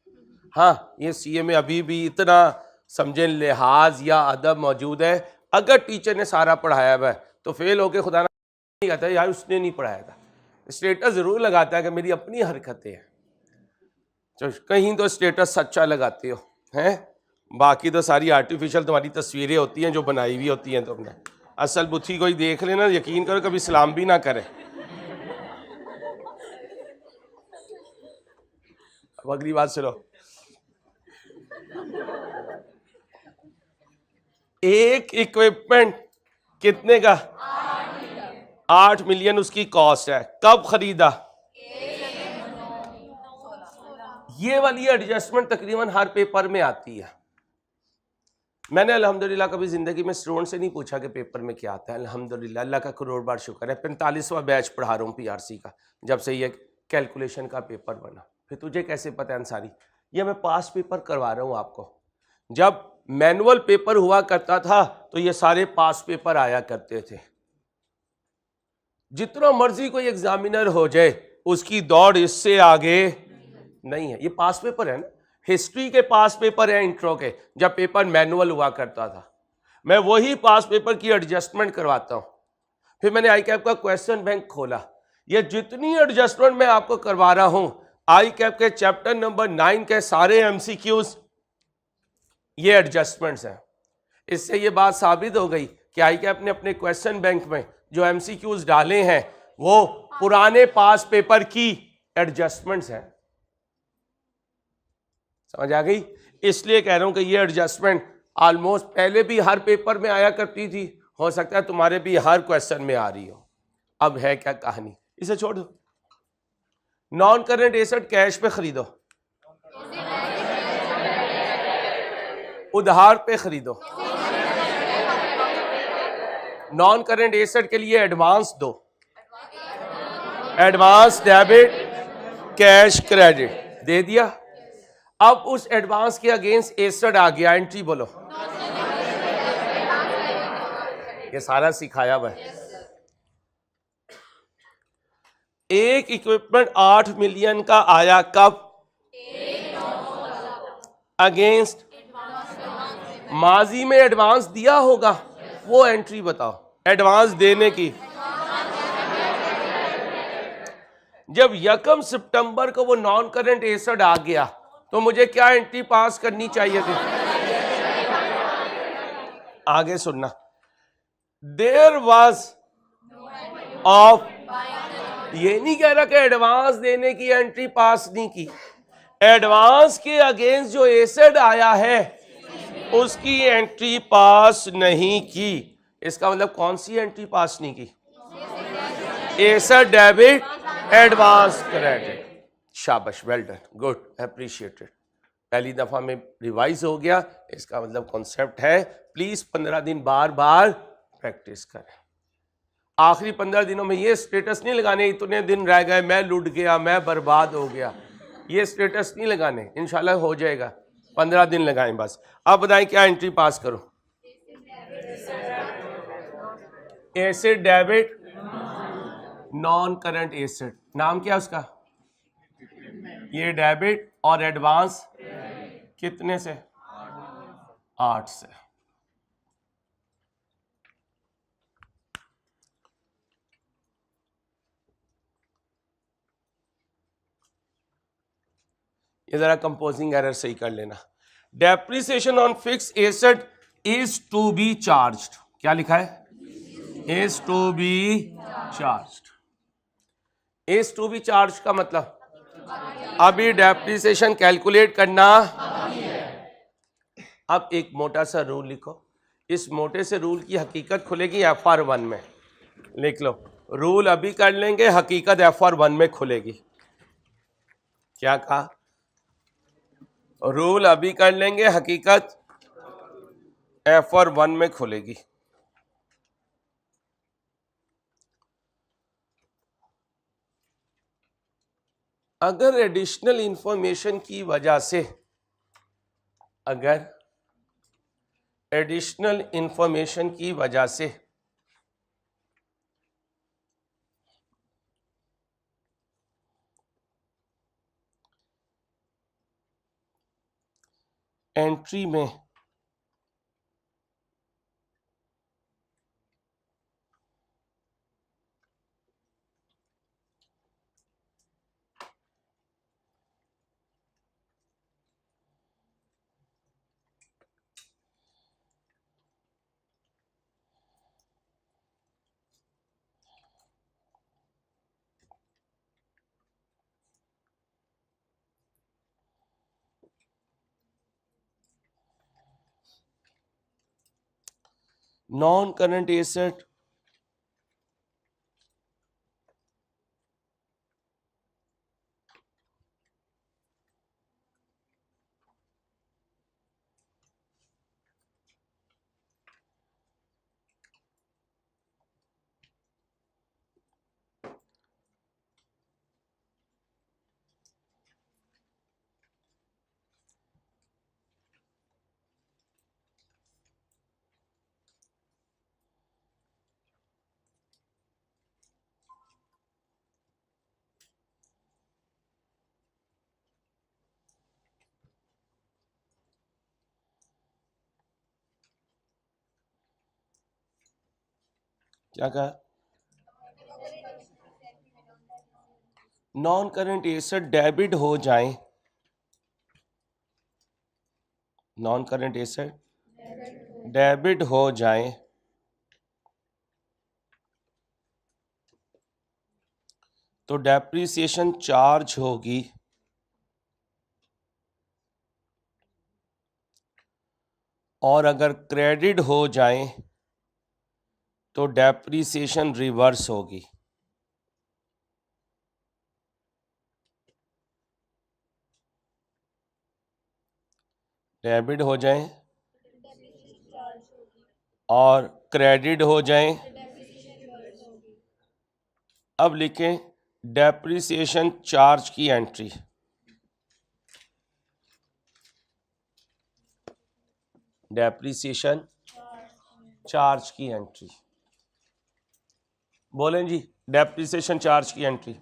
हाँ, ये सीए में अभी भी इतना समझे लिहाज या अदब मौजूद है। अगर टीचर ने सारा पढ़ाया हुआ है तो फेल होके खुदा ना नहीं कहता यार उसने नहीं पढ़ाया था। स्टेटस जरूर लगाता है कि मेरी अपनी हरकतें हैं, तो कहीं तो स्टेटस सच्चा लगाते हो हैं, बाकी तो सारी आर्टिफिशियल तुम्हारी तस्वीरें होती हैं जो बनाई हुई होती हैं तुमने। असल बुद्धि कोई देख लेना, यकीन करो कभी सलाम भी ना करे। अब अगली बात सुनो। एक इक्विपमेंट कितने का? 8 मिलियन उसकी कॉस्ट है। कब खरीदा? ये वाली एडजस्टमेंट तकरीबन हर पेपर में आती है। मैंने अल्हम्दुलिल्लाह कभी जिंदगी में स्टूडेंट से नहीं पूछा कि पेपर में क्या आता है। अल्हम्दुलिल्लाह, अल्लाह का करोड़ बार शुक्र है। 45वां बैच पढ़ा रहा हूँ पीआरसी का, जब से ये कैलकुलेशन का पेपर बना। फिर तुझे कैसे पता है अंसारी? ये मैं पास पेपर करवा रहा हूँ आपको। जब मैनुअल पेपर हुआ करता था तो ये सारे पास पेपर आया करते थे। जितना मर्जी कोई एग्जामिनर हो जाए, उसकी दौड़ इससे आगे नहीं है। ये पास पेपर है ना, हिस्ट्री के पास पेपर है, इंट्रो के, जब पेपर मैनुअल हुआ करता था। मैं वही पास पेपर की एडजस्टमेंट करवाता हूं। फिर मैंने आई कैप का क्वेश्चन बैंक खोला। ये जितनी एडजस्टमेंट मैं आपको करवा रहा हूं, आई कैप के चैप्टर नंबर 9 के सारे एमसीक्यूज ये एडजस्टमेंट्स हैं। इससे ये बात साबित हो गई कि आई कैप ने अपने क्वेश्चन बैंक में जो एमसीक्यूज डाले हैं वो पुराने पास पेपर की एडजस्टमेंट्स हैं। समझ आ गई? इसलिए कह रहा हूं कि ये एडजस्टमेंट ऑलमोस्ट पहले भी हर पेपर में आया करती थी, हो सकता है तुम्हारे भी हर क्वेश्चन में आ रही हो। अब है क्या कहानी, इसे छोड़ दो। नॉन करंट एसेट कैश पे खरीदो, उधार पे खरीदो। नॉन करंट एसेट के लिए एडवांस दो, एडवांस डेबिट, कैश क्रेडिट दे दिया। अब उस एडवांस के अगेंस्ट एसेट आ गया, एंट्री बोलो। ये सारा सिखाया हुआ है। एक इक्विपमेंट 8 मिलियन का आया कब? अगेंस्ट माजी में एडवांस दिया होगा, वो एंट्री बताओ। एडवांस देने की जब 1 सितंबर को वो नॉन करंट एसेट आ गया तो मुझे क्या एंट्री पास करनी चाहिए थी? आगे सुनना। देयर वाज ऑफ, ये नहीं कह रहा कि एडवांस देने की एंट्री पास नहीं की। एडवांस के अगेंस्ट जो एसेट आया है उसकी एंट्री पास नहीं की। इसका मतलब कौन सी एंट्री पास नहीं की? Asset debit, advance credit. शाबाश, वेल डन, गुड, अप्रिशिएटेड। पहली दफा में रिवाइज हो गया, इसका मतलब कॉन्सेप्ट है। प्लीज 15 दिन बार बार प्रैक्टिस करें। आखिरी 15 दिनों में ये स्टेटस नहीं लगाने इतने दिन रह गए, मैं लुट गया, मैं बर्बाद हो गया, ये स्टेटस नहीं लगाने। इंशाल्लाह हो जाएगा, 15 दिन लगाएं बस। अब बताएं क्या एंट्री पास करो? Asset debit, non current asset, नाम क्या उसका? ये डेबिट और एडवांस कितने से? 8 से। ये जरा कंपोजिंग एरर सही कर लेना। Depreciation on fix asset is to be charged. क्या लिखा है? Is to be charged. Is to be charge का मतलब अभी डेप्रिसिएशन कैलकुलेट करना। अब एक मोटा सा रूल लिखो। इस मोटे से रूल की हकीकत खुलेगी FR1 में। लिख लो, रूल अभी कर लेंगे, हकीकत FR1 में खुलेगी। क्या कहा? रूल अभी कर लेंगे, हकीकत FR1 में खुलेगी। अगर एडिशनल इंफॉर्मेशन की वजह से, अगर एडिशनल इंफॉर्मेशन की वजह से एंट्री में नॉन करंट एसेट क्या कहा? नॉन करंट एसेट डेबिट हो जाए, नॉन करंट एसेट डेबिट हो जाए तो डेप्रिसिएशन चार्ज होगी और अगर क्रेडिट हो जाए तो डेप्रिसिएशन रिवर्स होगी। डेबिट हो जाए और क्रेडिट हो जाए, अब लिखें डेप्रिसिएशन चार्ज की एंट्री। डेप्रिसिएशन चार्ज की एंट्री बोलें जी, डेप्रिसिएशन चार्ज की entry.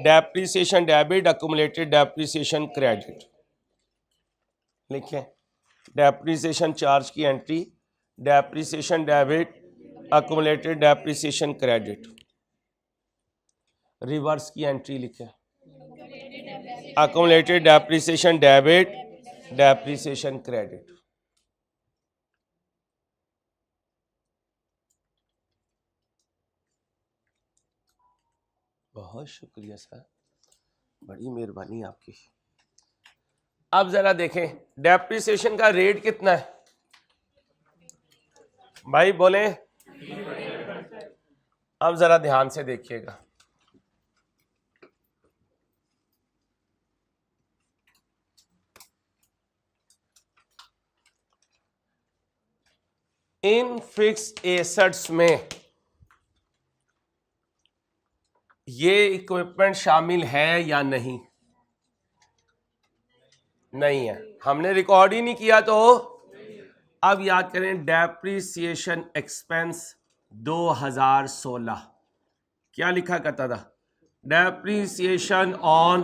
Depreciation debit, accumulated depreciation credit. लिखें डेप्रिसिएशन चार्ज की entry, depreciation debit, accumulated depreciation credit. Reverse की एंट्री लिखें accumulated depreciation debit, depreciation credit. बहुत शुक्रिया सर, बड़ी मेहरबानी आपकी। अब जरा देखें डेप्रिसिएशन का रेट कितना है भाई, बोले। अब जरा ध्यान से देखिएगा, इन फिक्स्ड एसेट्स में ये इक्विपमेंट शामिल है या नहीं? नहीं है, हमने रिकॉर्ड ही नहीं किया। तो अब याद करें डेप्रिसिएशन एक्सपेंस 2016 क्या लिखा करता था? डेप्रिसिएशन ऑन,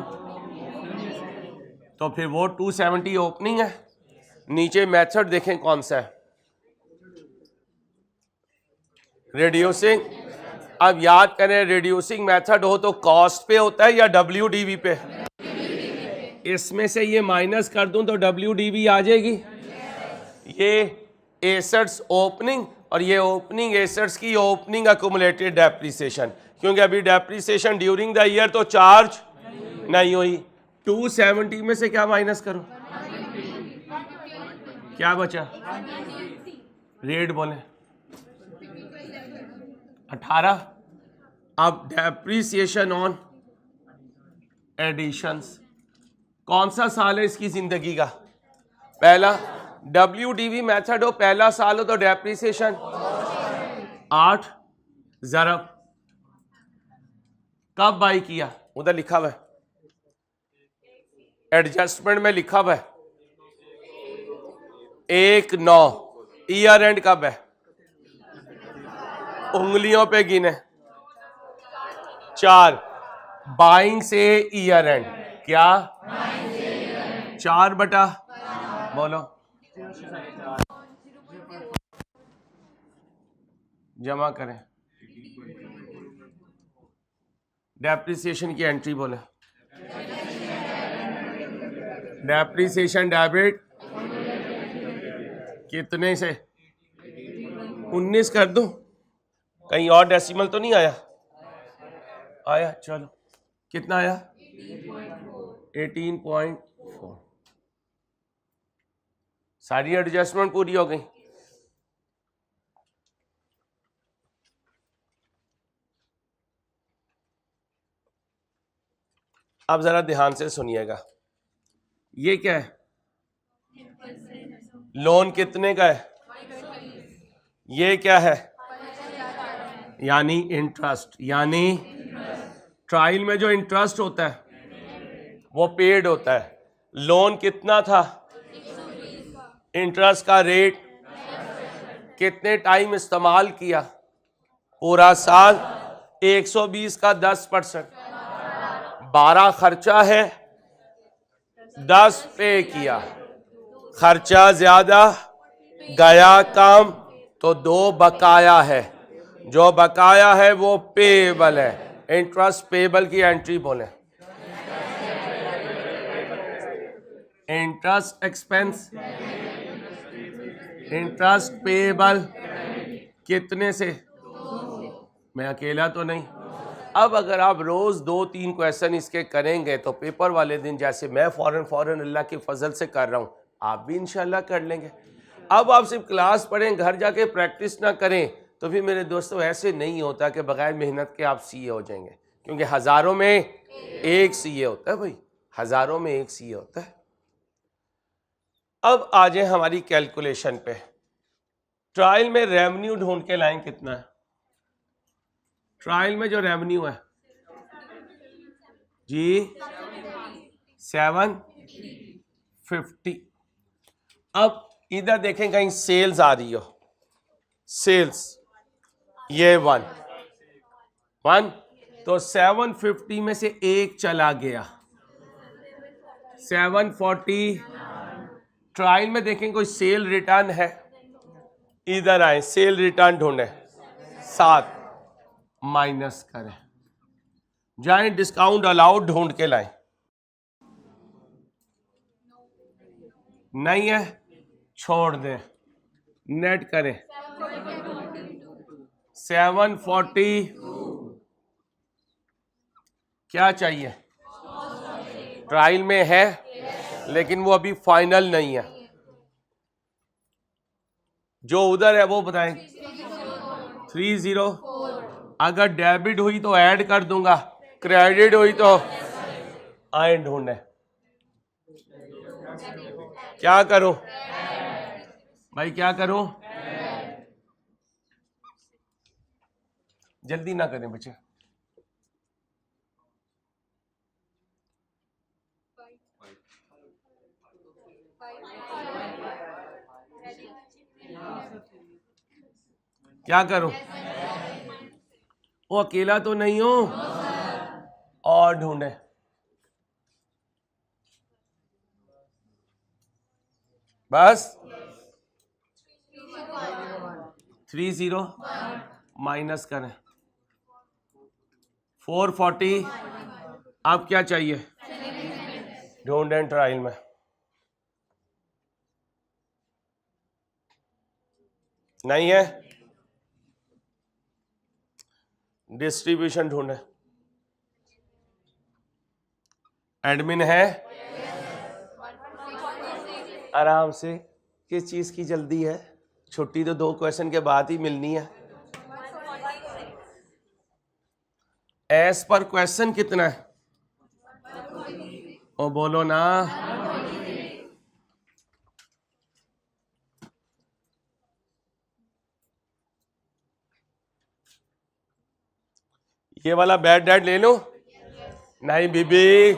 तो फिर वो 270 ओपनिंग है। नीचे मेथड देखें कौन सा है, रिड्यूसिंग। अब याद करें रिड्यूसिंग मेथड हो तो कॉस्ट पे होता है या WDV पे? इसमें से ये माइनस कर दूं तो WDV आ जाएगी। ये एसेट्स ओपनिंग और ये ओपनिंग एसेट्स की ओपनिंग अक्यूमुलेटेड डेप्रिसिएशन, क्योंकि अभी डेप्रिसिएशन ड्यूरिंग द ईयर तो चार्ज नहीं हुई। 270 में से क्या माइनस करो, क्या बचा? रेट बोले 18। अब डेप्रिसिएशन ऑन एडिशंस, कौन सा साल है इसकी जिंदगी का? पहला। WDV मेथड हो, पहला साल हो तो डेप्रिसिएशन 8 ज़रब कब बाई किया? उधर लिखा हुआ है, एडजस्टमेंट में लिखा हुआ है 1/9। ईयर एंड कब है? उंगलियों पे गिने 4। बाइंग से ईयर एंड क्या? 4 बटा बोलो, जमा करें डेप्रिसिएशन की एंट्री बोले। डेप्रिसिएशन डेबिट कितने से? 19 कर दूं? कहीं और डेसिमल तो नहीं आया? आया, चलो कितना आया? 18.4। सारी एडजस्टमेंट पूरी हो गई। अब जरा ध्यान से सुनिएगा, ये क्या है? लोन कितने का है? ये क्या है? यानी इंटरेस्ट, यानी ट्रायल में जो इंटरेस्ट होता है वो पेड होता है। लोन कितना था? इंटरेस्ट का रेट कितने टाइम इस्तेमाल किया? पूरा साल। 120 का 10%, 12 खर्चा है, 10 पे किया। खर्चा ज्यादा, गया काम, तो 2 बकाया है। जो बकाया है वो पेएबल है। इंटरेस्ट पेएबल की एंट्री बोले। इंटरेस्ट एक्सपेंस, इंटरेस्ट पेएबल कितने से? मैं अकेला तो नहीं। अब अगर आप रोज 2-3 क्वेश्चन इसके करेंगे तो पेपर वाले दिन जैसे मैं फौरन अल्लाह के फजल से कर रहा हूं, आप भी इंशाल्लाह कर लेंगे। अब आप सिर्फ क्लास पढ़ें, घर जाके प्रैक्टिस ना करें, तो फिर मेरे दोस्तों ऐसे नहीं होता कि बगैर मेहनत के आप सीए हो जाएंगे, क्योंकि हजारों में एक सीए होता है भाई, हजारों में एक सीए होता है। अब आ जाए हमारी कैलकुलेशन पे। ट्रायल में रेवेन्यू ढूंढ के लाएं कितना है? ट्रायल में जो रेवेन्यू है जी 750। अब इधर देखें कहीं सेल्स आ रही हो, सेल्स ये 1 तो 750 में से एक चला गया, 740। ट्रायल में देखें कोई सेल रिटर्न है, इधर आए सेल रिटर्न ढूंढे, 7 माइनस करें, जाएं डिस्काउंट अलाउड ढूंढ के लाएं। नहीं है, छोड़ दें, नेट करें। 740 क्या चाहिए? ट्रायल में है लेकिन वो अभी फाइनल नहीं है। जो उधर है वो बताएं। 30। अगर डेबिट हुई तो ऐड कर दूंगा, क्रेडिट हुई तो आए ढूंढे। क्या करूं भाई, क्या करूं? जल्दी ना करें बच्चे। क्या करूं? वो अकेला तो नहीं हूं, और ढूंढे। बस 30 माइनस करें 440। अब क्या चाहिए? ढूंढें ट्रायल में। नहीं है, डिस्ट्रीब्यूशन ढूंढे। एडमिन है, आराम से। किस चीज की जल्दी है? छुट्टी तो 2 क्वेश्चन के बाद ही मिलनी है। एस पर क्वेश्चन कितना है? ओ बोलो ना। ये वाला बैड डैड ले लो। नहीं बीबी,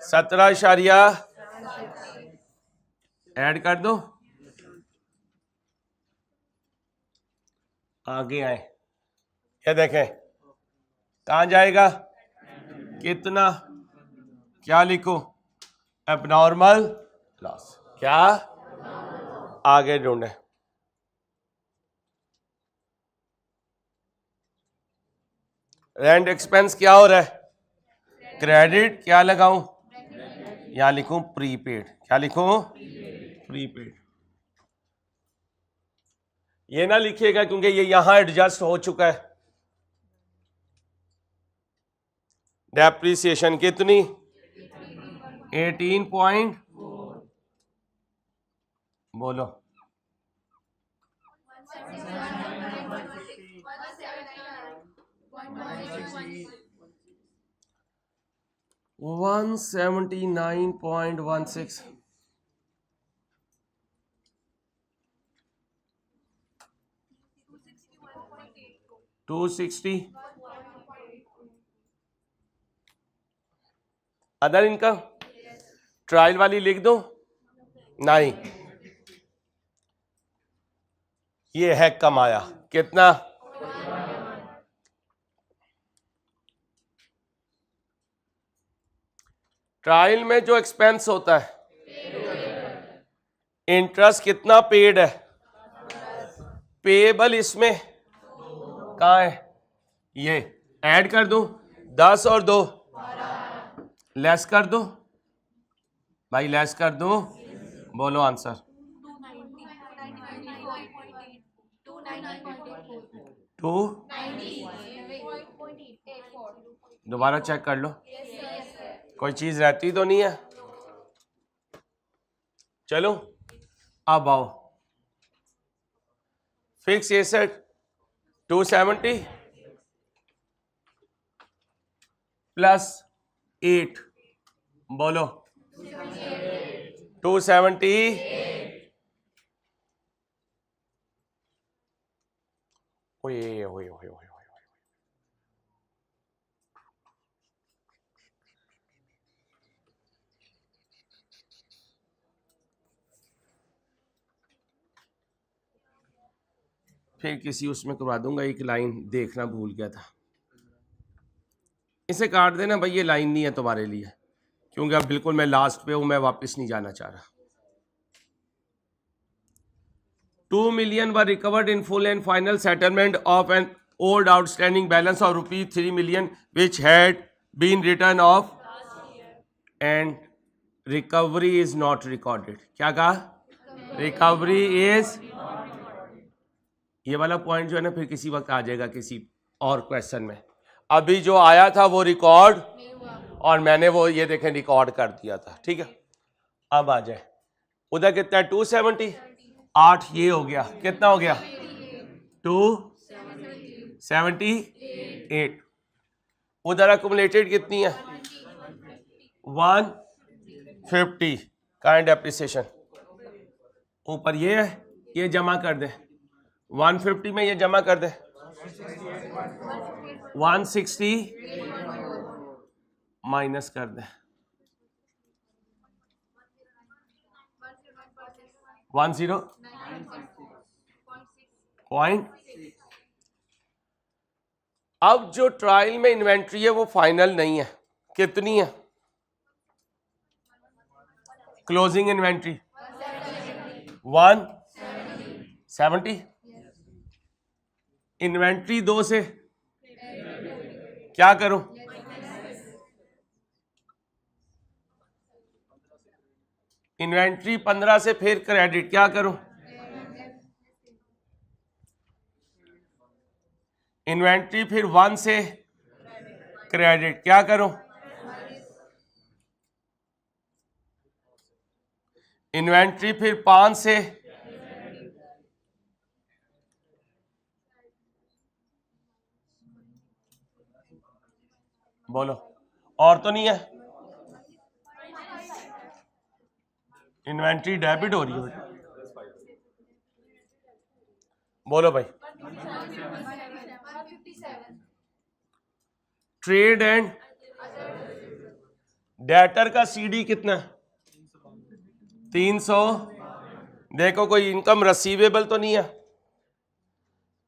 17 ऐड कर दो। आगे आए, ये देखें कहां जाएगा, कितना, क्या लिखो? Abnormal loss. क्या? आगे ढूंढे। रेंट एक्सपेंस क्या हो रहा है? क्रेडिट। क्या लगाऊं? यहां लिखूं प्रीपेड। क्या लिखूं? प्रीपेड। ये ना लिखिएगा क्योंकि ये यहां एडजस्ट हो चुका है। डेप्रिसिएशन कितनी? 18 बोलो। $179.16. 260. अदर इनकम ट्रायल वाली लिख दो? नहीं, ये है कमाया कितना? ट्रायल में जो एक्सपेंस होता है, इंटरेस्ट कितना पेड है? पेएबल इसमें कहाँ है? ये ऐड कर दूं 10 और 2 लेस कर दूं भाई, लेस कर दूं? बोलो आंसर। 2 दोबारा चेक कर लो, कोई चीज रहती तो नहीं है। चलो अब आओ, फिक्स एसेट 270 प्लस 8, बोलो 270। ओए ओए ओए ओए, फिर किसी उसमें करवा दूंगा, एक लाइन देखना भूल गया था, इसे काट देना भाई, ये लाइन नहीं है तुम्हारे लिए, क्योंकि अब बिल्कुल मैं लास्ट पे हूं, मैं वापस नहीं जाना चाह रहा। 2 million were recovered in full and final settlement of an old outstanding balance of rupees 3 million which had been written off and recovery is not recorded. क्या कहा? Recovery is, ये वाला पॉइंट जो है ना फिर किसी वक्त आ जाएगा किसी और क्वेश्चन में। अभी जो आया था वो रिकॉर्ड, और मैंने वो ये देखें रिकॉर्ड कर दिया था, ठीक है। अब आ जाए, उधर कितना है? 270, 8 ये हो गया, कितना हो गया? 278। उधर अकुमुलेटेड कितनी है? 150 करंट एप्रिसिएशन। ऊपर ये है, ये जमा कर दे, 150 में ये जमा कर दे, 160 माइनस कर दे, 10.6। अब जो ट्रायल में इन्वेंट्री है वो फाइनल नहीं है, कितनी है? Closing inventory 170। इन्वेंट्री 2 से क्या करूं? इन्वेंट्री 15 से फिर क्रेडिट, क्या करूं? इन्वेंट्री फिर 1 से क्रेडिट, क्या करूं? इन्वेंट्री फिर 5 से, बोलो और तो नहीं है? इन्वेंट्री डेबिट हो रही है, बोलो भाई। ट्रेड एंड डेटर का सीडी कितना? 300। देखो कोई इनकम रिसीवेबल तो नहीं है?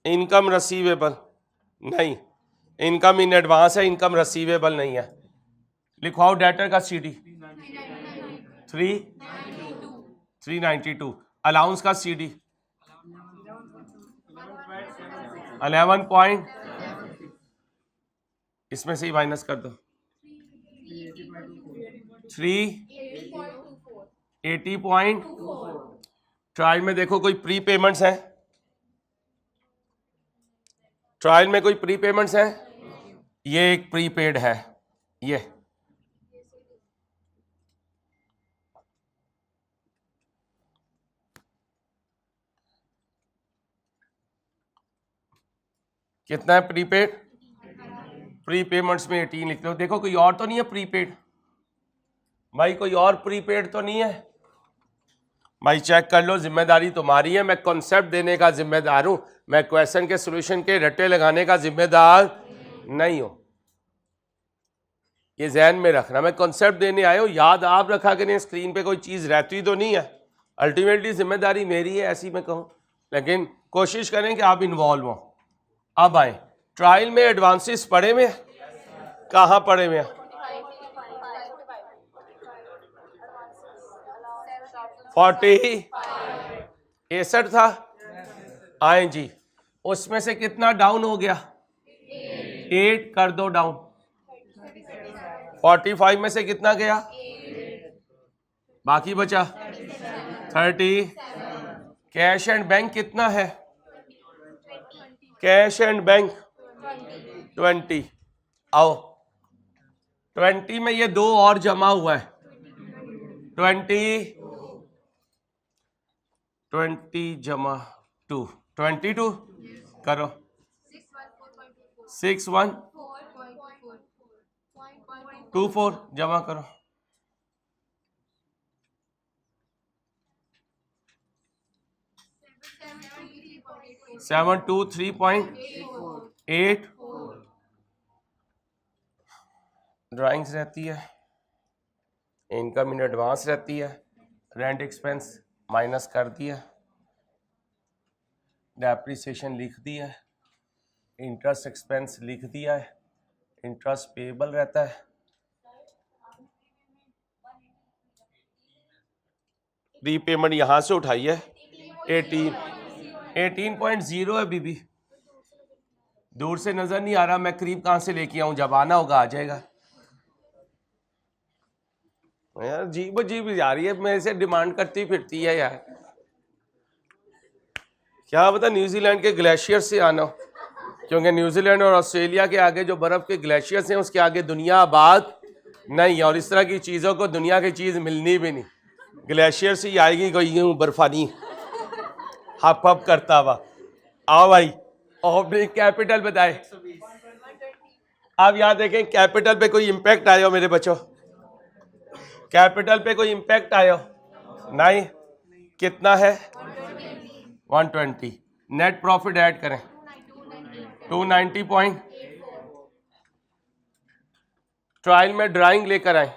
इनकम रिसीवेबल नहीं, इनकम इन एडवांस है, इनकम रिसीवेबल नहीं है। लिखवाओ डेटर का सीडी 392। अलाउंस का सीडी 11 पॉइंट, इसमें से ही माइनस कर दो, 380.। ट्रायल में देखो कोई प्री पेमेंट्स हैं? ट्रायल में कोई प्री पेमेंट्स हैं? ये एक प्रीपेड है, ये कितना है प्रीपेड? प्री पेमेंट्स में 18 लिख लो। देखो कोई और तो नहीं है प्रीपेड भाई, कोई और प्रीपेड तो नहीं है भाई, चेक कर लो। जिम्मेदारी तुम्हारी है, मैं कॉन्सेप्ट देने का जिम्मेदार हूं, मैं क्वेश्चन के सॉल्यूशन के रट्टे लगाने का जिम्मेदार नहीं हूं। ये ध्यान में रखना, मैं कॉन्सेप्ट देने आया हूं, याद आप रखा करें। स्क्रीन पे कोई चीज रहती तो नहीं है, अल्टीमेटली जिम्मेदारी मेरी है ऐसी मैं कहूं, लेकिन कोशिश करें कि आप इन्वॉल्व हो। अब आए ट्रायल में एडवांसेस पढ़े में, कहाँ पढ़े में? 61 था। आए जी, उसमें से कितना डाउन हो गया? 8 कर दो डाउन। 45 में से कितना गया? बाकी बचा 30। कैश एंड बैंक कितना है? Cash and bank 20। आओ 20 में ये 2 और जमा हुआ है, 20 जमा 2, 22 करो। 6124 जमा करो। 723.8 ड्राइंग्स रहती है, इनकम इन एडवांस रहती है, रेंट एक्सपेंस माइनस कर दिया, डेप्रिसिएशन लिख दिया है, इंटरेस्ट एक्सपेंस लिख दिया है, इंटरेस्ट पेएबल रहता है, रीपेमेंट यहां से उठाई है 18.0 है बीबी, दूर से नजर नहीं आ रहा, मैं करीब कहां से लेके आऊं, जब आना होगा आ जाएगा। यार जीब अजीब जा रही है, मेरे से डिमांड करती फिरती है यार, क्या पता न्यूजीलैंड के ग्लेशियर से आना हो, क्योंकि न्यूजीलैंड और ऑस्ट्रेलिया के आगे जो बर्फ के ग्लेशियर्स हैं उसके आगे दुनिया आबाद नहीं है, और इस तरह की चीज़ों को दुनिया की चीज़ मिलनी भी नहीं, ग्लेशियर से ही आएगी कोई यूँ बर्फानी हप हप करता हुआ। आओ भाई ओपनिंग कैपिटल बताए। अब यहाँ देखें कैपिटल पे कोई इम्पैक्ट आया हो मेरे बच्चों? कैपिटल पे कोई इम्पैक्ट आया हो? नहीं। कितना है? 120। नेट प्रॉफिट ऐड करें 290 पॉइंट। ट्रायल में ड्राइंग लेकर आए,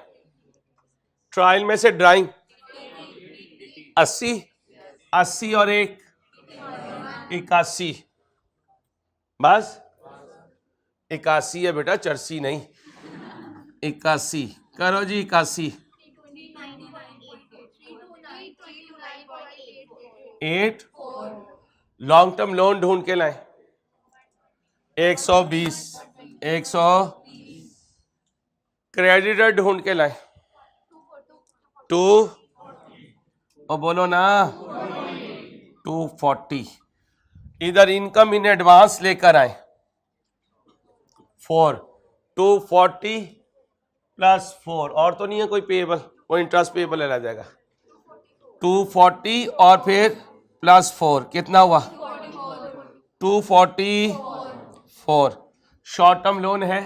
ट्रायल में से ड्राइंग 80 और 1 81, बस 81 है बेटा, चरसी नहीं, 81 करो जी। 81 8 लॉन्ग टर्म लोन ढूंढ के लाए 120 क्रेडिटर ढूंढ के लाए 2 और बोलो ना 240। इधर इनकम इन एडवांस लेकर आए 4 240 प्लस 4, और तो नहीं है कोई पेएबल, वो इंटरेस्ट पेएबल आ जाएगा 240 और फिर प्लस 4 कितना हुआ? 244। शॉर्ट टर्म लोन है,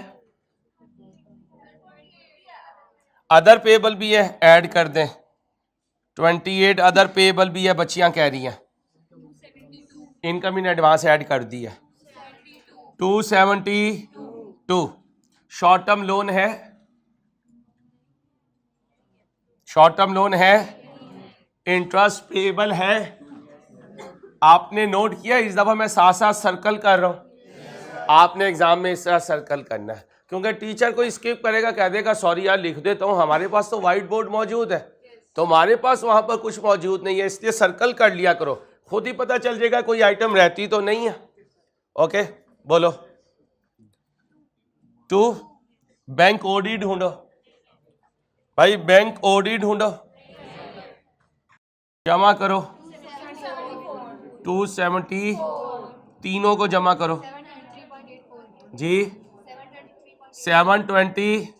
अदर पेएबल भी है, ऐड कर दें 28 अदर पेएबल भी है, बच्चियां कह रही हैं, इनकम इन एडवांस ऐड कर दी है 272। शॉर्ट टर्म लोन है, शॉर्ट टर्म लोन है, इंटरेस्ट पेएबल है। आपने नोट किया इस दफा मैं साथ साथ सर्कल कर रहा हूं, आपने एग्जाम में इस तरह सर्कल करना है, क्योंकि टीचर को स्किप करेगा, कह देगा सॉरी यार लिख देता हूं, हमारे पास तो व्हाइट बोर्ड मौजूद है, तुम्हारे पास वहां पर कुछ मौजूद नहीं है, इसलिए सर्कल कर लिया करो, खुद ही पता चल जाएगा कोई आइटम रहती तो नहीं है। ओके बोलो 2 बैंक ओडी ढूंढो भाई, बैंक ओडी ढूंढो, जमा करो 270, तीनों को जमा करो जी 720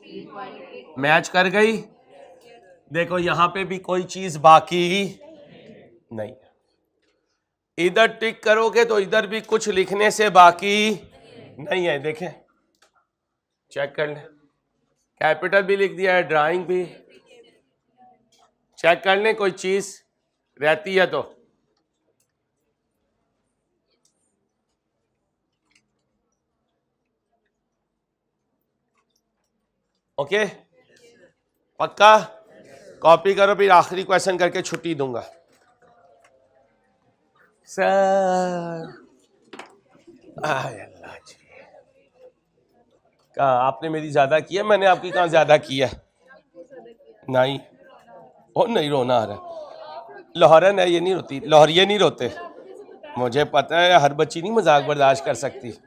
मैच कर गई। देखो यहां पे भी कोई चीज बाकी नहीं, इधर टिक करोगे तो इधर भी कुछ लिखने से बाकी नहीं है। देखें चेक कर लें, कैपिटल भी लिख दिया है, ड्राइंग भी। चेक कर लें कोई चीज रहती है तो। ओके पक्का? कॉपी करो, फिर आखिरी क्वेश्चन करके छुट्टी दूंगा। सर अल्लाह जी, कहा आपने मेरी ज्यादा की है, मैंने आपकी कहाँ ज्यादा की है? नहीं, और नहीं रोना आ रहा। लाहौरन है, ये नहीं रोती, लाहौरिये नहीं रोते, मुझे पता है। हर बच्ची नहीं मजाक बर्दाश्त कर सकती।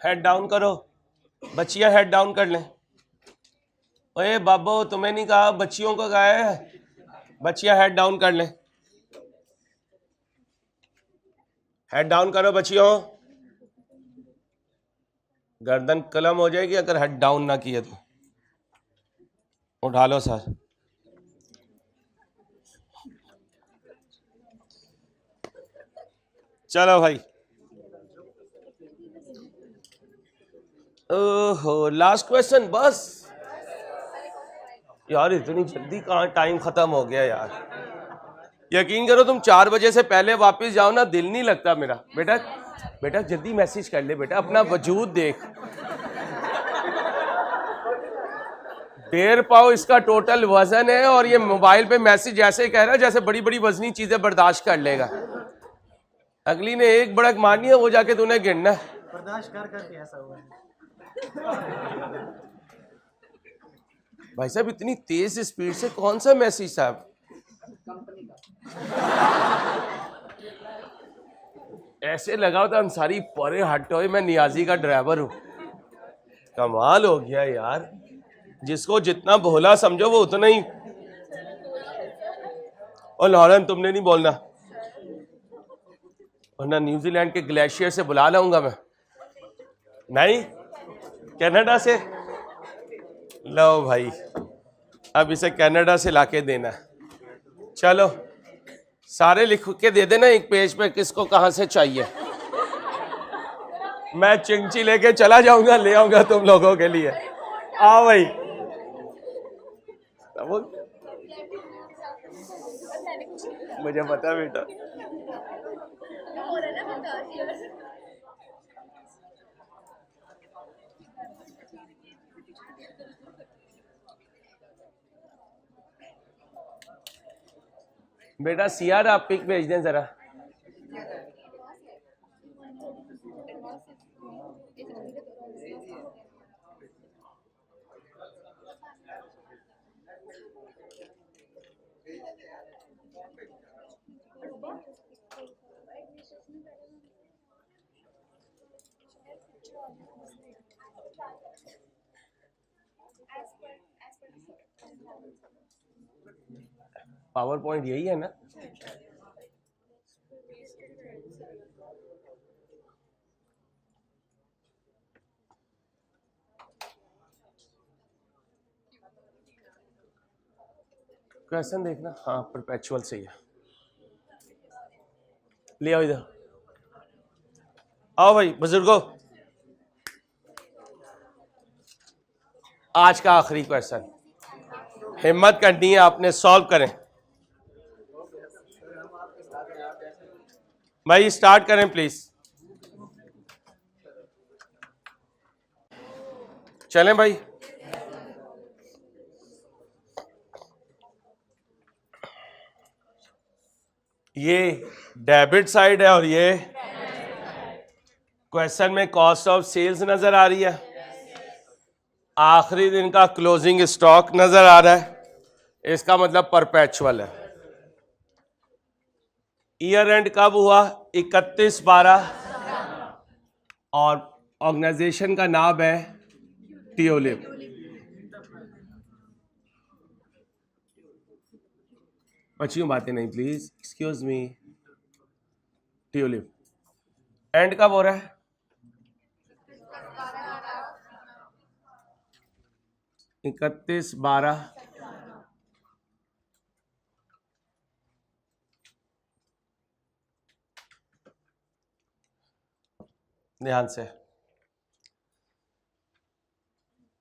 हेड डाउन करो बच्चियां, हेड डाउन कर लें। ओए बाबू, तुम्हें नहीं कहा, बच्चियों को कहा है, बच्चियां हेड डाउन कर लें। हेड डाउन करो बच्चियों, गर्दन कलम हो जाएगी अगर हेड डाउन ना किए तो। उठा लो सर। चलो भाई, ओहो लास्ट क्वेश्चन बस। यार इतनी जल्दी कहाँ टाइम खत्म हो गया यार। यकीन करो तुम 4 बजे से पहले वापस जाओ ना, दिल नहीं लगता मेरा। बेटा बेटा जल्दी मैसेज कर ले बेटा, अपना वजूद देख। 1.5 पाव इसका टोटल वजन है और ये मोबाइल पे मैसेज ऐसे कह रहा है जैसे बड़ी बड़ी वजनी चीजें बर्दाश्त कर लेगा। अगली ने एक बड़क मारनी है, वो जाके तूने गिनना है। बर्दाश्त कर करके ऐसा हुआ है। भाई साहब इतनी तेज स्पीड से कौन सा मैसेज साहब? ऐसे लगा होता अंसारी परे हटो, मैं नियाजी का ड्राइवर हूं। कमाल हो गया यार, जिसको जितना भोला समझो वो उतना ही। और लॉरेन तुमने नहीं बोलना, वरना न्यूजीलैंड के ग्लेशियर से बुला लाऊंगा मैं। नहीं, कनाडा से। लो भाई, अब इसे कनाडा से लाके देना। चलो सारे लिख के दे देना एक पेज पे किसको कहां से चाहिए। मैं चिंची लेके चला जाऊंगा, ले आऊंगा तुम लोगों के लिए। आओ भाई। मुझे पता बेटा। बेटा सियार आप पिक भेज दें जरा। पावर पॉइंट यही है ना? क्वेश्चन देखना, हाँ परपेचुअल सही है। ले आओ इधर, आओ भाई बुजुर्गो। आज का आखिरी क्वेश्चन, हिम्मत करनी है आपने, सॉल्व करें भाई, स्टार्ट करें प्लीज। चलें भाई। ये डेबिट साइड है और ये क्वेश्चन में कॉस्ट ऑफ सेल्स नजर आ रही है, आखिरी दिन का क्लोजिंग स्टॉक नजर आ रहा है, इसका मतलब परपेचुअल है। ईयर एंड कब हुआ? 31/12 और ऑर्गेनाइजेशन का नाम है ट्यूलिप। बच्चियों बातें नहीं please, excuse me. Tulip and कब हो रहा है? 31/12 ध्यान से।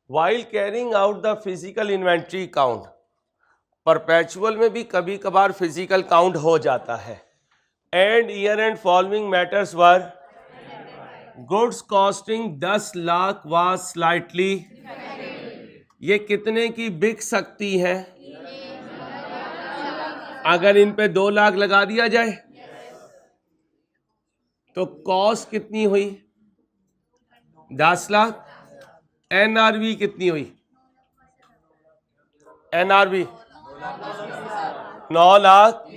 While carrying out the physical inventory count, perpetual में भी कभी कभार फिजिकल काउंट हो जाता है। And year and following matters were, goods costing 10 lakh was slightly, ये कितने की बिक सकती है अगर इन पे 2 लाख लगा दिया जाए? तो कॉस्ट कितनी हुई? 10 लाख। एनआरवी कितनी हुई? एनआरवी 9 लाख।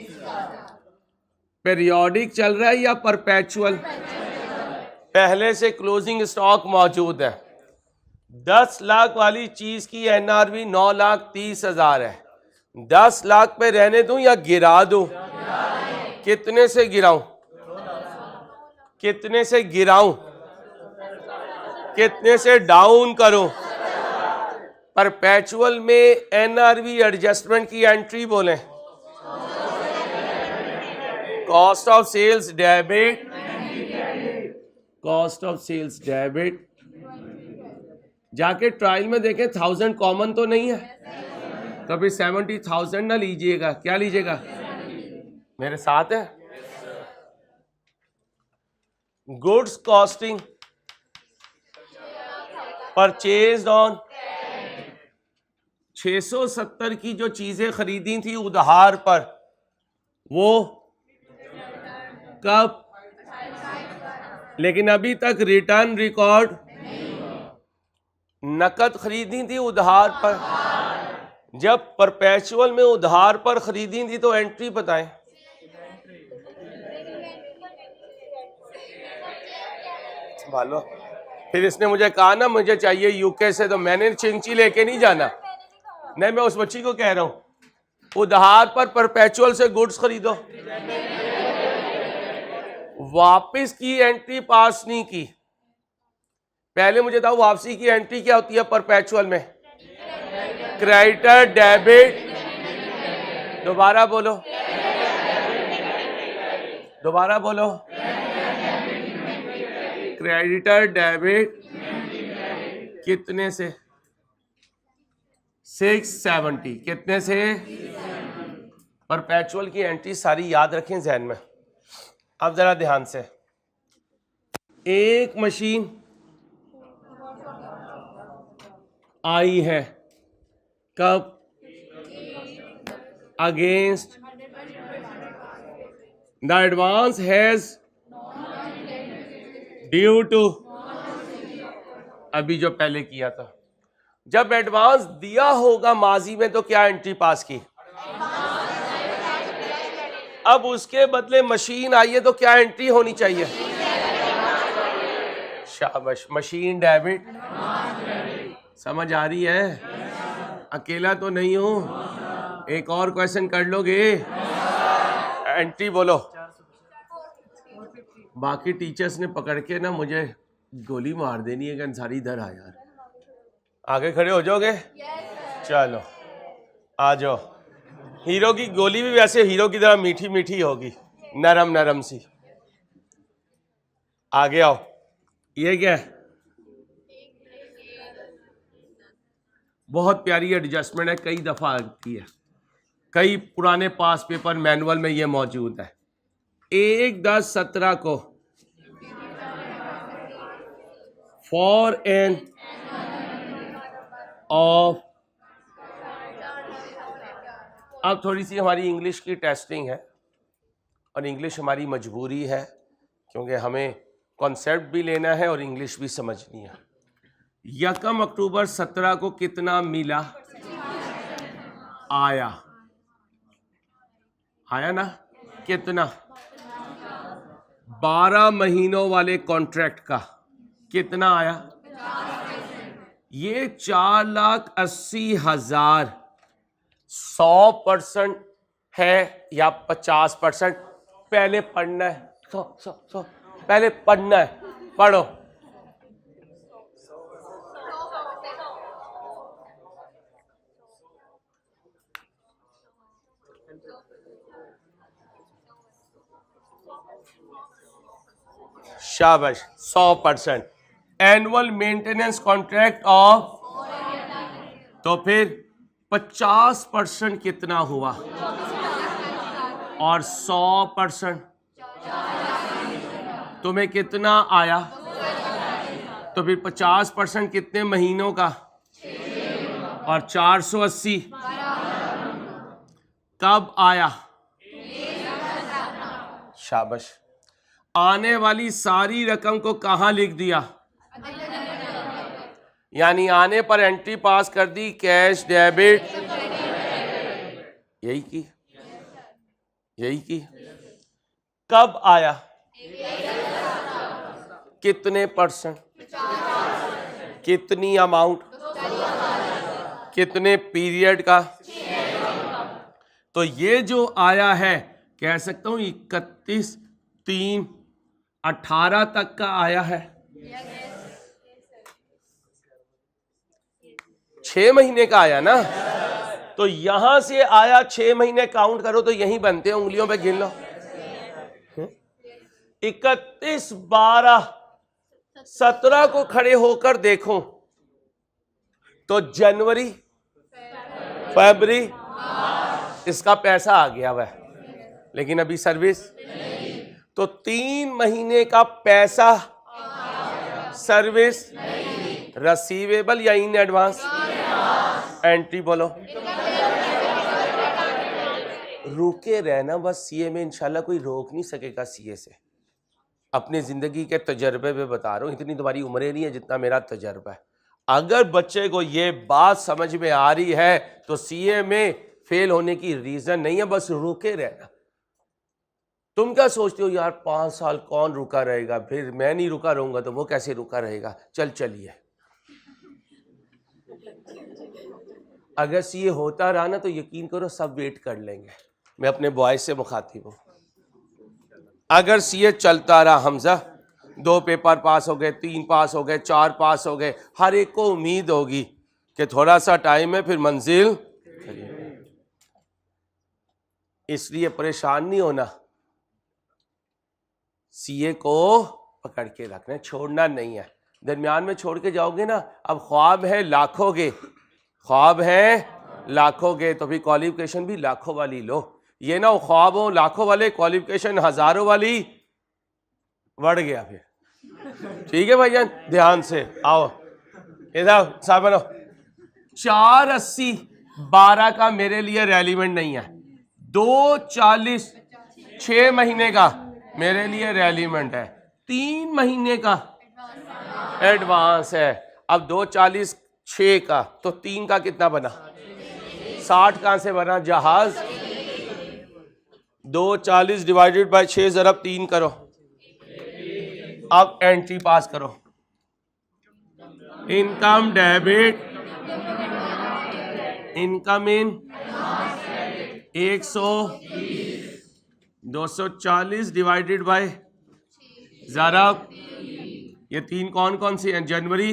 पीरियोडिक चल रहा है या परपेचुअल? पहले से क्लोजिंग स्टॉक मौजूद है। 10 लाख वाली चीज की एनआरवी 9,30,000 है। 10 लाख पे रहने दूं या गिरा दूं? कितने से गिराऊं? कितने से गिराऊं? कितने से डाउन करूं? परपेचुअल में एनआरवी एडजस्टमेंट की एंट्री बोलें। Cost of sales debit, cost of sales debit. जाके ट्रायल में देखें 1000 कॉमन तो नहीं है, कभी 70,000 ना लीजिएगा। क्या लीजिएगा? मेरे साथ है। गुड्स कॉस्टिंग परचेज ऑन 670 की जो चीजें खरीदी थी उधार पर, वो कब? लेकिन अभी तक रिटर्न रिकॉर्ड। नकद खरीदी थी उधार पर। जब परपेचुअल में उधार पर खरीदी थी तो एंट्री बताएं। संभालो। फिर इसने मुझे कहा ना मुझे चाहिए यूके से, तो मैंने चिंची लेके नहीं जाना। नहीं, मैं उस बच्ची को कह रहा हूं उधार पर परपेचुअल से गुड्स खरीदो। वापस की एंट्री पास नहीं की। पहले मुझे बताओ वापसी की एंट्री क्या होती है परपेचुअल में? Creditor debit. दोबारा बोलो, दोबारा बोलो। क्रेडिटर डेबिट कितने से? 670। कितने से? परपेचुअल की एंट्री सारी याद रखें जहन में। अब जरा ध्यान से, एक मशीन आई है कब? Against the advance has due to, अभी जो पहले किया था। जब एडवांस दिया होगा माजी में तो क्या एंट्री पास की? अब उसके बदले मशीन आई है तो क्या एंट्री होनी चाहिए? शाबाश, मशीन डेबिट। समझ आ रही है? अकेला तो नहीं हूं। एक और क्वेश्चन कर लोगे? एंट्री बोलो। बाकी टीचर्स ने पकड़ के ना मुझे गोली मार देनी है कि अंसारी इधर आ यार। आगे खड़े हो जाओगे? चलो आ जाओ। हीरो की गोली भी वैसे हीरो की तरह मीठी मीठी होगी, नरम नरम सी। आगे आओ। ये क्या है? बहुत प्यारी एडजस्टमेंट है, कई दफा की है, कई पुराने पास पेपर मैनुअल में ये मौजूद है। 1/10/17 को फॉर एन ऑफ, अब थोड़ी सी हमारी इंग्लिश की टेस्टिंग है और इंग्लिश हमारी मजबूरी है क्योंकि हमें कॉन्सेप्ट भी लेना है और इंग्लिश भी समझनी है। 1 अक्टूबर 17 को कितना मिला? आया, आया ना? कितना? 12 महीनों वाले कॉन्ट्रैक्ट का कितना आया? ये 4,80,000 100% है या 50%? पहले पढ़ना है। पहले पढ़ना है, पढ़ो। शाबाश, 100%। एनुअल मेंटेनेंस कॉन्ट्रैक्ट ऑफ, तो फिर 50% कितना हुआ? और 100% तुम्हें कितना आया? तो फिर 50% कितने महीनों का? और 480 कब आया? शाबाश। आने वाली सारी रकम को कहां लिख दिया, यानी आने पर एंट्री पास कर दी, कैश डेबिट, यही की। कब आया, कितने %, कितनी अमाउंट, कितने पीरियड का। तो ये जो आया है कह सकता हूं 31/3/18 तक का आया है। 6 महीने का आया ना, तो यहां से आया 6 महीने काउंट करो तो यहीं बनते हैं, उंगलियों पे गिन लो। 31/12/17 को खड़े होकर देखो तो जनवरी, फरवरी, इसका पैसा आ गया वह, लेकिन अभी सर्विस, तो 3 महीने का पैसा सर्विस, रसीवेबल या इन एडवांस, एंट्री बोलो। रुके रहना बस, सीए में इंशाल्लाह कोई रोक नहीं सकेगा सीए से। अपनी जिंदगी के तजर्बे में बता रहा हूं, इतनी तुम्हारी उम्रें नहीं है जितना मेरा तजर्बा है। अगर बच्चे को ये बात समझ में आ रही है तो सीए में फेल होने की रीजन नहीं है, बस रुके रहना। तुम क्या सोचते हो यार 5 साल कौन रुका रहेगा, फिर मैं नहीं रुका रहूंगा तो वो कैसे रुका रहेगा। चलिए अगर सीए होता रहा ना तो यकीन करो सब वेट कर लेंगे। मैं अपने बॉयज से मुखातिब हूं। अगर सीए चलता रहा हमजा, 2 पेपर पास हो गए, 3 पास हो गए, 4 पास हो गए, हर एक को उम्मीद होगी कि थोड़ा सा टाइम है फिर मंजिल। इसलिए परेशान नहीं होना, सीए को पकड़ के रखना है, छोड़ना नहीं है। दरमियान में छोड़ के जाओगे ना, अब ख्वाब है लाखों के, ख्वाब है लाखों के, तो फिर क्वालिफिकेशन भी लाखों वाली लो। ये ना ख्वाब हो लाखों वाले, क्वालिफिकेशन हजारों वाली, बढ़ गया फिर। ठीक है भाईजान, ध्यान से आओ इधर साहब बनो। 480/12 का मेरे लिए रेलिवेंट नहीं है, 240 6 महीने का मेरे लिए रेलिवेंट है, 3 महीने का एडवांस है। अब 240 6 का तो 3 का कितना बना, 60 कहां से बना, जहाज। 240 डिवाइडेड बाय 6 ज़रब 3 करो। अब एंट्री पास करो, इनकम डेबिट, इनकम इन 100, 240 डिवाइडेड बाय ज़रब, ये 3 कौन कौन सी हैं, जनवरी,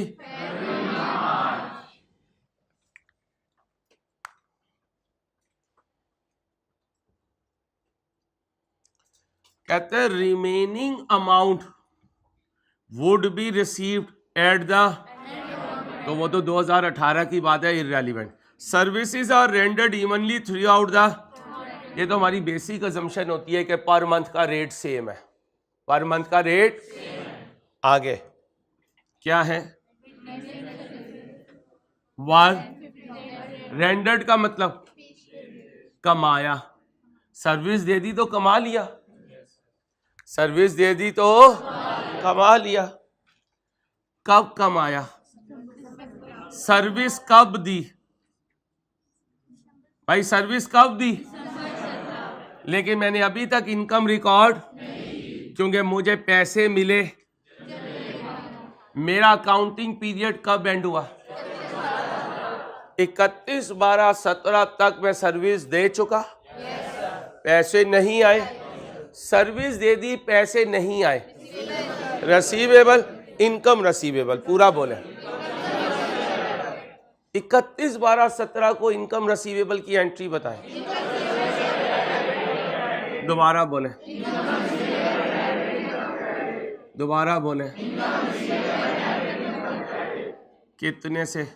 कहते हैं remaining amount would be received at the, तो वो तो 2018 की बात है, irrelevant. Services are rendered evenly throughout the, ये तो हमारी बेसिक अजम्पशन होती है कि पर मंथ का रेट सेम है, पर मंथ का रेट। आगे क्या है, 1 रेंडर्ड का मतलब कमाया, सर्विस दे दी तो कमा लिया, सर्विस दे दी तो कमा लिया। कब कमाया, सर्विस कब दी भाई, सर्विस कब दी, लेकिन मैंने अभी तक इनकम रिकॉर्ड, क्योंकि मुझे पैसे मिले, मेरा अकाउंटिंग पीरियड कब एंड हुआ, 31/12/17 तक मैं सर्विस दे चुका, पैसे नहीं आए, सर्विस दे दी पैसे नहीं आए, रसीवेबल, इनकम रसीवेबल, पूरा बोले। 31/12/17 को इनकम रसीवेबल की एंट्री बताएं, दोबारा बोले, दोबारा बोले, कितने से,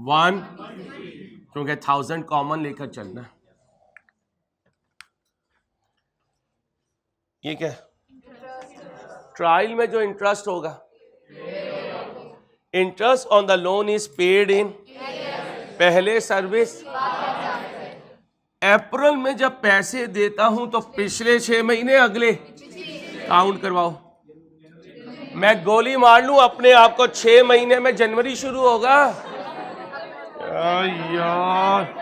1, क्योंकि 1000 कॉमन लेकर चलना। ये क्या, ट्रायल में जो इंटरेस्ट होगा, interest on the loan is paid in, पहले सर्विस। अप्रैल में जब पैसे देता हूं तो पिछले 6 महीने, अगले काउंट करवाओ। मैं गोली मार लूं अपने आप को, 6 महीने में जनवरी शुरू होगा यार।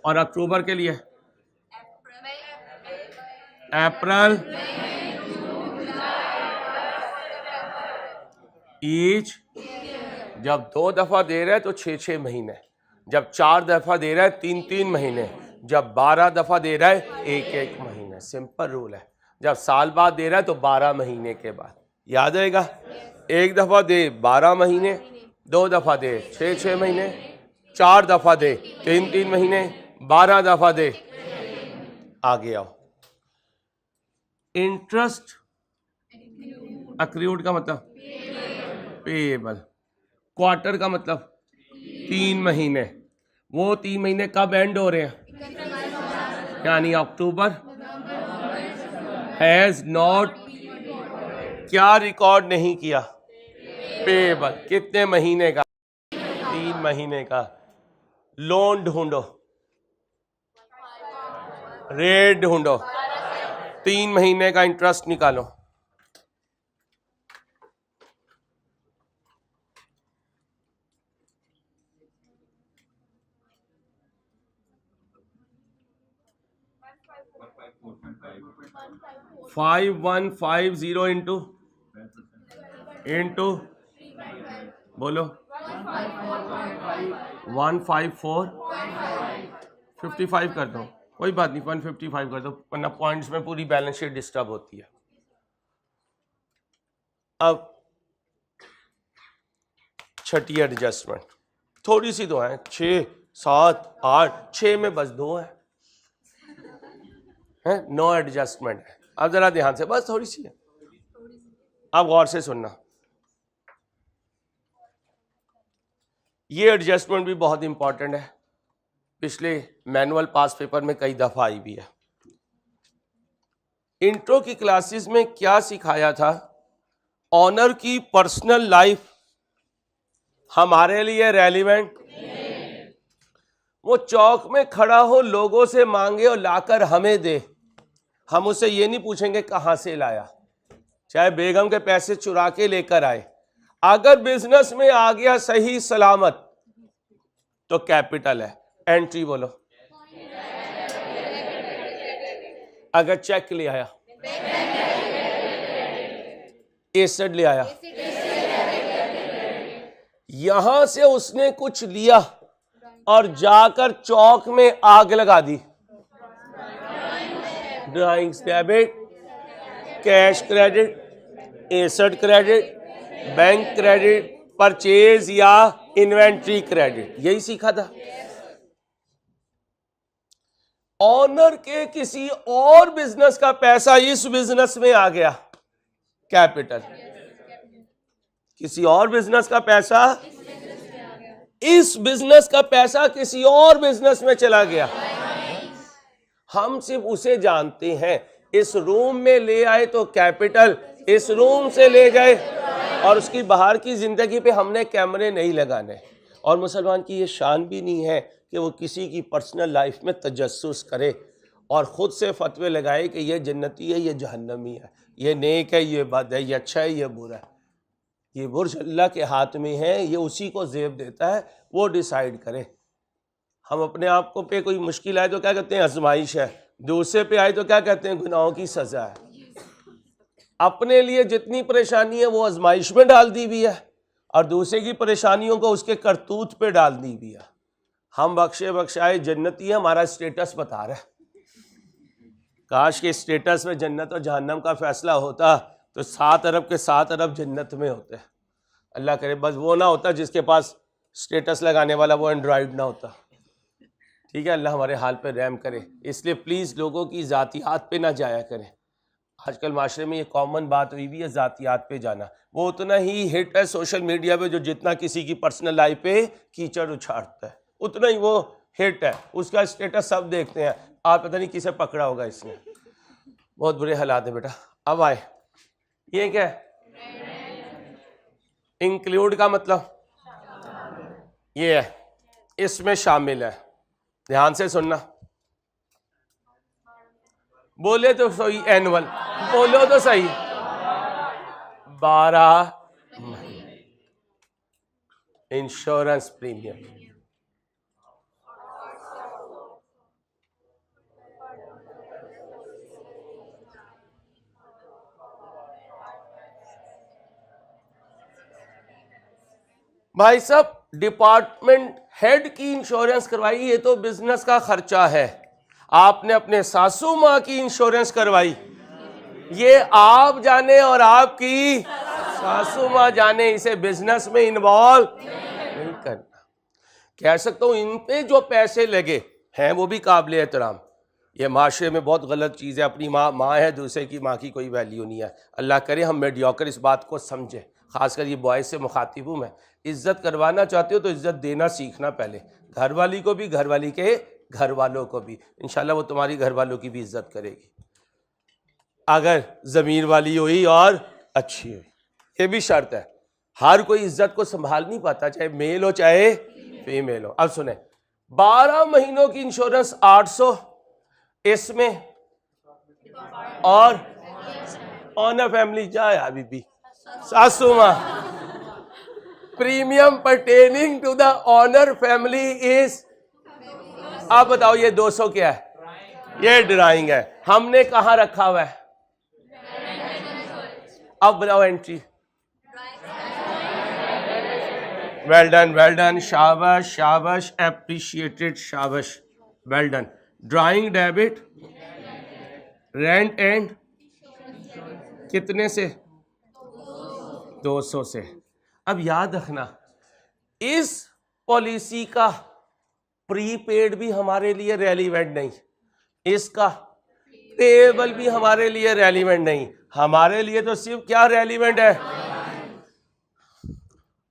और अक्टूबर के लिए अप्रैल, ईच। जब 2 दफा दे रहा है तो 6 महीने, जब 4 दफा दे रहा है 3 महीने, जब 12 दफा दे रहा है 1 महीने। सिंपल रूल है। जब साल बाद दे रहा है तो 12 महीने के बाद। याद रहेगा, 1 दफा दे 12 महीने, 2 दफा दे 6 महीने, 4 दफा दे 3 महीने, 12 दफा दे। आगे आओ। इंटरेस्ट अक्रूड का मतलब पेएबल। क्वार्टर का मतलब 3 महीने। वो 3 महीने कब एंड हो रहे हैं? यानी अक्टूबर हैज नॉट क्या रिकॉर्ड नहीं किया? पेएबल। कितने महीने का? 3 महीने का। लोन ढूंढो, रेट ढूंढो, 3 महीने का इंटरेस्ट निकालो। फाइव 150 इंटू बोलो 154 55 कर दो। कोई बात नहीं, 155 कर दो, वरना पॉइंट्स में पूरी बैलेंस शीट डिस्टर्ब होती है। अब छठी एडजस्टमेंट थोड़ी सी तो है, 6 7 8 6 में बस 2 है, 9 एडजस्टमेंट है। अब जरा ध्यान से, बस थोड़ी सी है, अब गौर से सुनना। ये एडजस्टमेंट भी बहुत इंपॉर्टेंट है, पिछले मैनुअल पास पेपर में कई दफा आई भी है। इंट्रो की क्लासेस में क्या सिखाया था? ऑनर की पर्सनल लाइफ हमारे लिए रेलिवेंट। वो चौक में खड़ा हो, लोगों से मांगे और लाकर हमें दे, हम उससे ये नहीं पूछेंगे कहां से लाया, चाहे बेगम के पैसे चुरा के लेकर आए। अगर बिजनेस में आ गया सही सलामत तो कैपिटल है। एंट्री बोलो। अगर चेक ले आया, एसेट ले आया, यहां से उसने कुछ लिया और जाकर चौक में आग लगा दी, drawings debit, cash credit, asset credit, bank credit, purchase या इन्वेंट्री क्रेडिट, यही सीखा था। ऑनर के किसी और बिजनेस का पैसा इस बिजनेस में आ गया, कैपिटल। किसी और बिजनेस का पैसा, इस बिजनेस का पैसा किसी और बिजनेस में चला गया। हम सिर्फ उसे जानते हैं, इस रूम में ले आए तो कैपिटल, इस रूम से ले गए, और उसकी बाहर की जिंदगी पे हमने कैमरे नहीं लगाने। और मुसलमान की ये शान भी नहीं है कि वो किसी की पर्सनल लाइफ में तजस्सुस करे और ख़ुद से फतवे लगाए कि ये जन्नती है, ये जहन्नमी है, ये नेक है, ये बद है, ये अच्छा है, ये बुरा है। ये बुर्ज अल्लाह के हाथ में है, ये उसी को ज़ेब देता है, वो डिसाइड करे। हम अपने आप को पे कोई मुश्किल आए तो क्या कहते हैं? आजमाइश है। दूसरे पे आए तो क्या कहते हैं? गुनाहों की सज़ा है। अपने लिए जितनी परेशानी है वो आजमाइश में डाल दी भी है, और दूसरे की परेशानियों को उसके करतूत पे डाल दी भी है। हम बख्शे बख्शाए जन्नती, हमारा स्टेटस बता रहा है। काश के स्टेटस में जन्नत और जहन्नम का फैसला होता तो 7 अरब के 7 अरब जन्नत में होते। अल्लाह करे बस वो ना होता जिसके पास स्टेटस लगाने वाला वो एंड्रॉइड ना होता। ठीक है, अल्लाह हमारे हाल पे रहम करे। इसलिए प्लीज़ लोगों की ज़ातियात पे ना जाया करें। आजकल माशरे में ये कॉमन बात हुई भी है, ज़ातियात पे जाना। वो उतना ही हिट है सोशल मीडिया पे जो जितना किसी की पर्सनल लाइफ पे कीचड़ उछाड़ता है, उतना ही वो हिट है। उसका स्टेटस सब देखते हैं। आप पता नहीं किसे पकड़ा होगा इसने। बहुत बुरे हालात है बेटा। अब आए, ये क्या है? इंक्लूड का मतलब ये है, इसमें शामिल है। ध्यान से सुनना, बोले तो सही, एनुअल बोलो तो सही, 12 इंश्योरेंस प्रीमियम। भाई साहब, डिपार्टमेंट हेड की इंश्योरेंस करवाई, ये तो बिजनेस का खर्चा है। आपने अपने सासू माँ की इंश्योरेंस करवाई, ये आप जाने और आपकी सासू माँ जाने, इसे बिजनेस में इन्वॉल्व नहीं करना। कह सकता हूं इन पे जो पैसे लगे हैं वो भी काबिल एहतराम। ये माशरे में बहुत गलत चीज़ है, अपनी माँ है, दूसरे की माँ की कोई वैल्यू नहीं है। अल्लाह करे हम मेडियोकर इस बात को समझें, खासकर ये बॉयज़ से मुखातिब हूँ मैं। इज्जत करवाना चाहते हो तो इज्जत देना सीखना पहले, घर वाली को भी, घर वाली के घर वालों को भी। इंशाल्लाह वो तुम्हारी घर वालों की भी इज्जत करेगी अगर ज़मीर वाली हुई और अच्छी हुई। ये भी शर्त है, हर कोई इज्जत को संभाल नहीं पाता, चाहे मेल हो चाहे फीमेल हो। अब सुने, 12 महीनों की इंश्योरेंस 800 इसमें, और ऑनर फैमिली जाए अभी भी सासू माँ, premium pertaining to the owner family is, आप बताओ ये 200 क्या है? ये ड्राइंग है। हमने कहाँ रखा हुआ है? अब बताओ entry. Well done, well done, शाबाश शाबाश, एप्रिशिएटेड, शाबाश, well done. Drawing debit, rent and कितने से? 200 से। अब याद रखना, इस पॉलिसी का प्रीपेड भी हमारे लिए रेलिवेंट नहीं, इसका पेएबल भी हमारे लिए रेलिवेंट नहीं। हमारे लिए तो सिर्फ क्या रेलिवेंट है?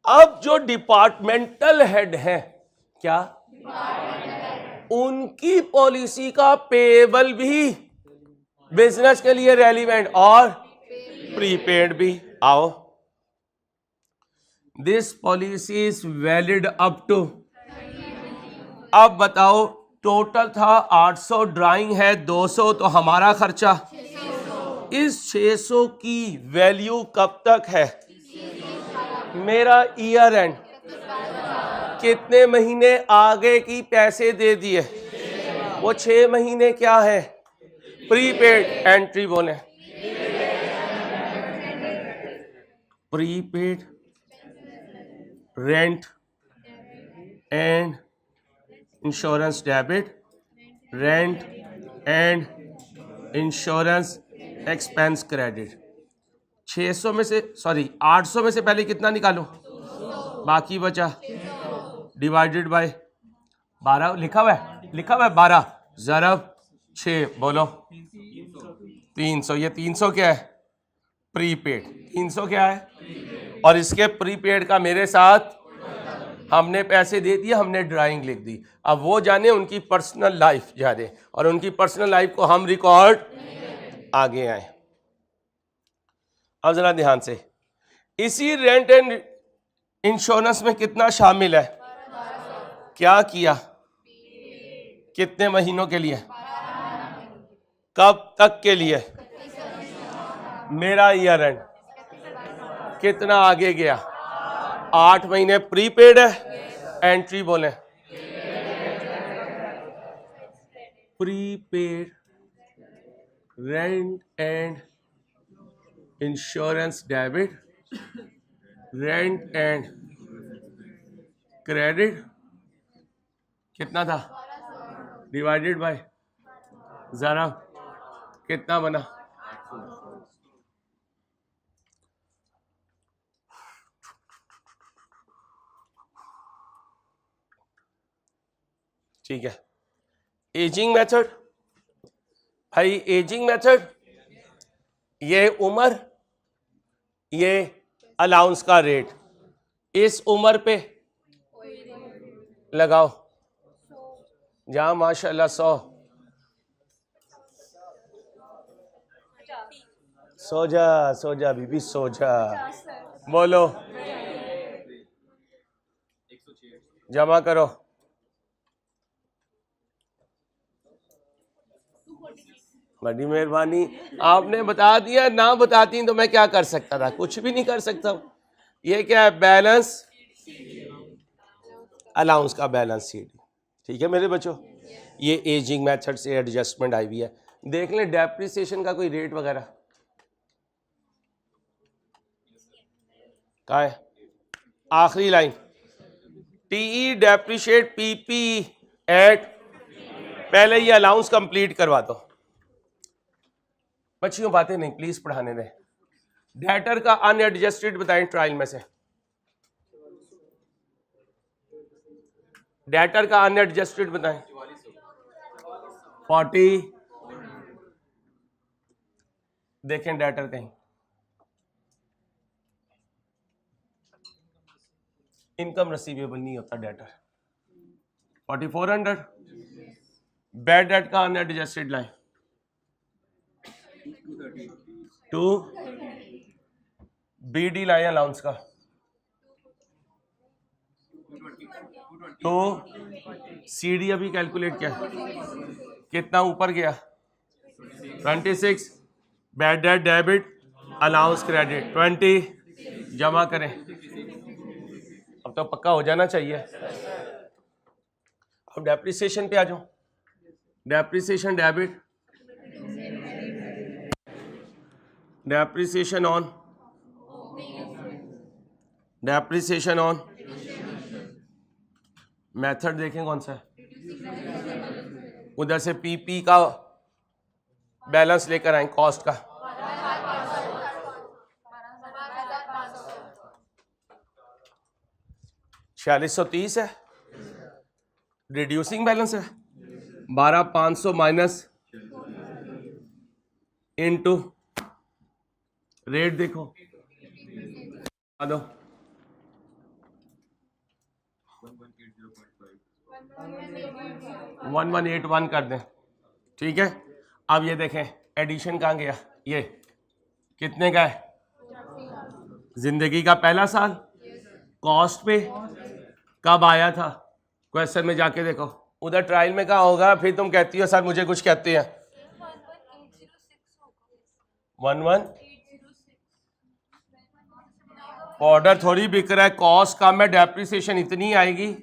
अब जो डिपार्टमेंटल हेड है, क्या उनकी पॉलिसी का पेएबल भी बिजनेस के लिए रेलिवेंट और प्रीपेड भी। आओ, this policy is valid up to, अब बताओ टोटल था 800, ड्राइंग है 200, तो हमारा खर्चा इस 600 की वैल्यू कब तक है? मेरा ईयर एंड कितने महीने आगे की पैसे दे दिए? वो 6 महीने क्या है? प्रीपेड। एंट्री बोले, prepaid rent and insurance debit, rent and insurance expense credit. 600 में से, सॉरी 800 में से पहले कितना निकालो? बाकी बचा डिवाइडेड बाय 12, लिखा हुआ है, लिखा हुआ है 12 ज़रब 6, बोलो 300। ये 300 क्या है? प्रीपेड। 300 क्या है? और इसके प्रीपेड का मेरे साथ हमने पैसे दे दिए, हमने ड्राइंग लिख दी। अब वो जाने, उनकी पर्सनल लाइफ जाने, और उनकी पर्सनल लाइफ को हम रिकॉर्ड आगे आए। अब जरा ध्यान से, इसी रेंट एंड इंश्योरेंस में कितना शामिल है? क्या किया? कितने महीनों के लिए? कब तक के लिए? मेरा ईयर एंड कितना आगे गया? 8 महीने प्रीपेड है। एंट्री बोले, prepaid rent and insurance debit, rent and credit कितना था? डिवाइडेड बाय, जरा कितना बना? ठीक है। एजिंग मेथड, भाई एजिंग मेथड, ये उम्र, ये अलाउंस का रेट, इस उम्र पे लगाओ, जहां माशाल्लाह 100, सो जा, सो जा बीबी, सो जा, बोलो, जमा करो, बड़ी मेहरबानी, आपने बता दिया, ना बताती तो मैं क्या कर सकता था, कुछ भी नहीं कर सकता हूं। ये क्या है? बैलेंस अलाउंस का बैलेंस शीट। ठीक है मेरे बच्चों, ये एजिंग मेथड से एडजस्टमेंट आई हुई है। देख लें डेप्रिसिएशन का कोई रेट वगैरह कहाँ है? आखिरी line, T E depreciate P P at, पहले ये अलाउंस कंप्लीट करवा दो बच्चियों, बातें नहीं प्लीज पढ़ाने दें। डेटर का अनएडजस्टेड बताएं ट्रायल में से, डेटर का अनएडजस्टेड बताएं। 40, देखें डेटर कहीं, इनकम रिसीवेबल नहीं होता डेटर। 4400, बैड डेट का unadjusted line 2, B D line allowance का 2, सीडी अभी कैलकुलेट किया कितना ऊपर गया 26, bad debt debit allowance credit 20, जमा करें। अब तो पक्का हो जाना चाहिए। अब डेप्रिसिएशन पे आ जाओ, depreciation debit, depreciation on, depreciation on, method देखें कौन सा है, उधर से पीपी का बैलेंस लेकर आए, कॉस्ट का 4630 है, रिड्यूसिंग बैलेंस है 12500 माइनस इनटू रेट देखो आ दो 1181 कर दें। ठीक है, अब ये देखें एडिशन कहाँ गया, ये कितने का है? जिंदगी का पहला साल, कॉस्ट पे कब आया था? क्वेश्चन में जाके देखो, उधर ट्रायल में कहाँ होगा, फिर तुम कहती हो सर मुझे कुछ कहते हैं 11 ऑर्डर थोड़ी बिक रहा है, कॉस्ट कम है, डेप्रिसिएशन इतनी आएगी।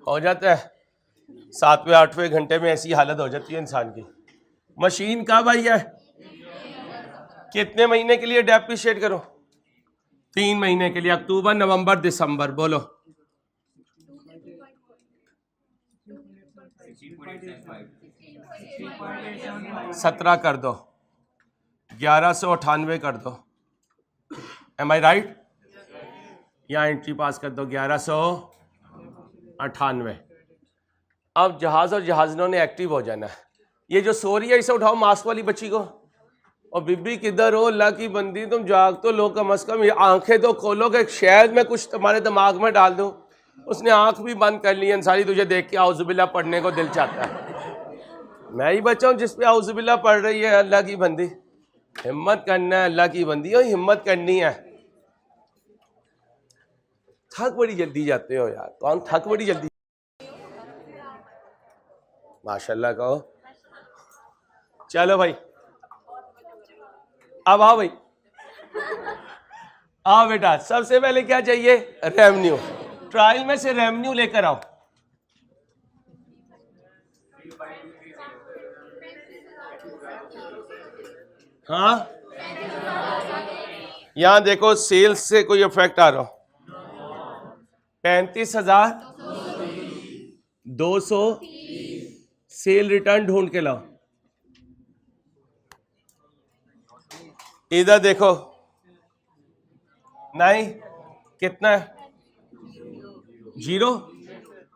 हो जाता है 7वें 8वें घंटे में ऐसी हालत हो जाती है इंसान की। मशीन कब आई है? कितने महीने के लिए डेप्रिशिएट करो? 3 महीने के लिए, अक्टूबर नवंबर दिसंबर। बोलो 17 कर दो, 1198 कर दो। एम आई राइट? यहाँ एंट्री पास कर दो 1198। अब जहाज और जहाजनों ने एक्टिव हो जाना है। ये जो सो रही है इसे उठाओ, मास्क वाली बच्ची को। और बीबी किधर हो, अल्लाह की बंदी, तुम जाग तो लो कम अज कम, ये आंखें तो खोलो कि शायद मैं कुछ तुम्हारे दिमाग में डाल दूं। उसने आंख भी बंद कर ली। अंसारी तुझे देख के आउजुबिल्ला पढ़ने को दिल चाहता है। मैं ही बच्चा हूँ जिस पे आउजुबिल्ला पढ़ रही है। अल्लाह की बंदी, हिम्मत करना है, अल्लाह की बंदी हो, हिम्मत करनी है। थक बड़ी जल्दी जाते हो यार, कौन थक बड़ी जल्दी? माशाल्लाह कहो। चलो भाई, अब आओ भाई, आओ बेटा। सबसे पहले क्या चाहिए? रेवेन्यू। ट्रायल में से रेवेन्यू लेकर आओ। हाँ, यहां देखो सेल्स से कोई इफेक्ट आ रहा हो। 35,200 सेल रिटर्न ढूंढ के लाओ। इधर देखो, नहीं कितना है? 0।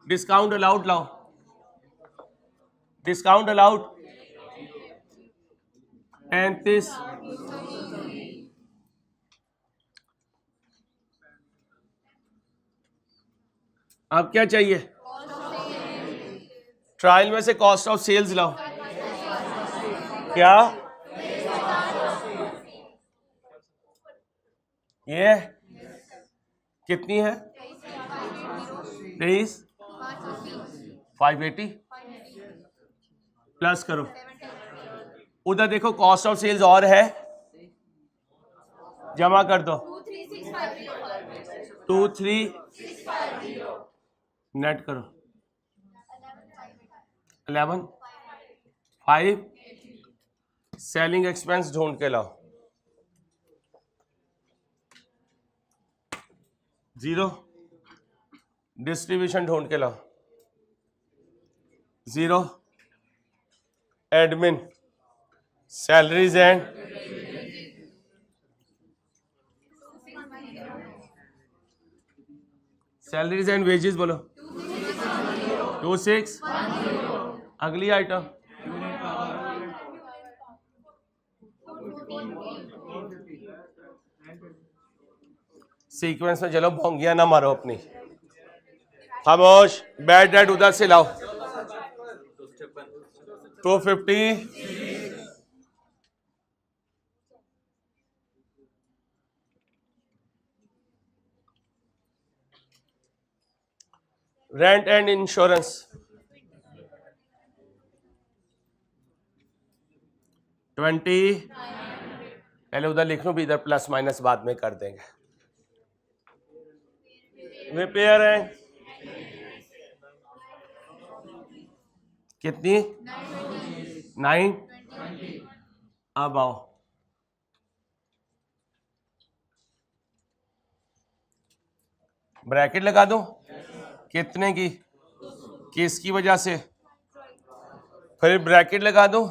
डिस्काउंट अलाउड लाओ, डिस्काउंट अलाउड 35। अब क्या चाहिए? ट्रायल में से कॉस्ट ऑफ सेल्स लाओ। क्या ये कितनी है? 23। 580 प्लस करो, उधर देखो कॉस्ट ऑफ सेल्स और है, जमा कर दो 23 नेट करो 11,5 सेलिंग एक्सपेंस ढूंढ के लाओ 0, डिस्ट्रीब्यूशन ढूंढ के लाओ 0, एडमिन सैलरीज एंड वेजेस बोलो 26, अगली आइटम सीक्वेंस में चलो, भोंगिया ना मारो अपनी, खामोश, बैड डेट उधर से लाओ 250, रेंट एंड इंश्योरेंस 20, पहले उधर लिख लो भी, इधर प्लस माइनस बाद में कर देंगे। रिपेयर है कितनी 9, अब आओ ब्रैकेट लगा दो, कितने की, किसकी वजह से, फिर ब्रैकेट लगा दो,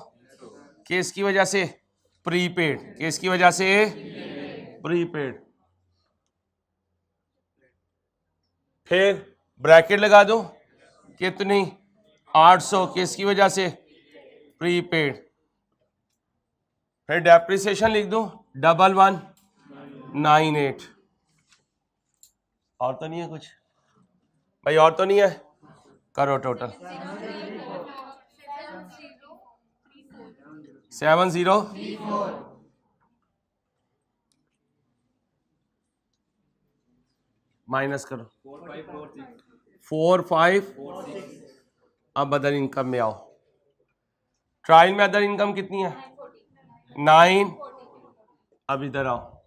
किसकी वजह से, प्रीपेड, किसकी वजह से, प्रीपेड, फिर ब्रैकेट लगा दो, कितनी 800, किसकी वजह से, प्रीपेड, फिर डेप्रिसिएशन लिख दो 1198, और तो नहीं है कुछ भाई, और तो नहीं है, करो टोटल 70, माइनस करो 45, अब अदर इनकम में आओ, ट्रायल में अदर इनकम कितनी है 9, अब इधर आओ,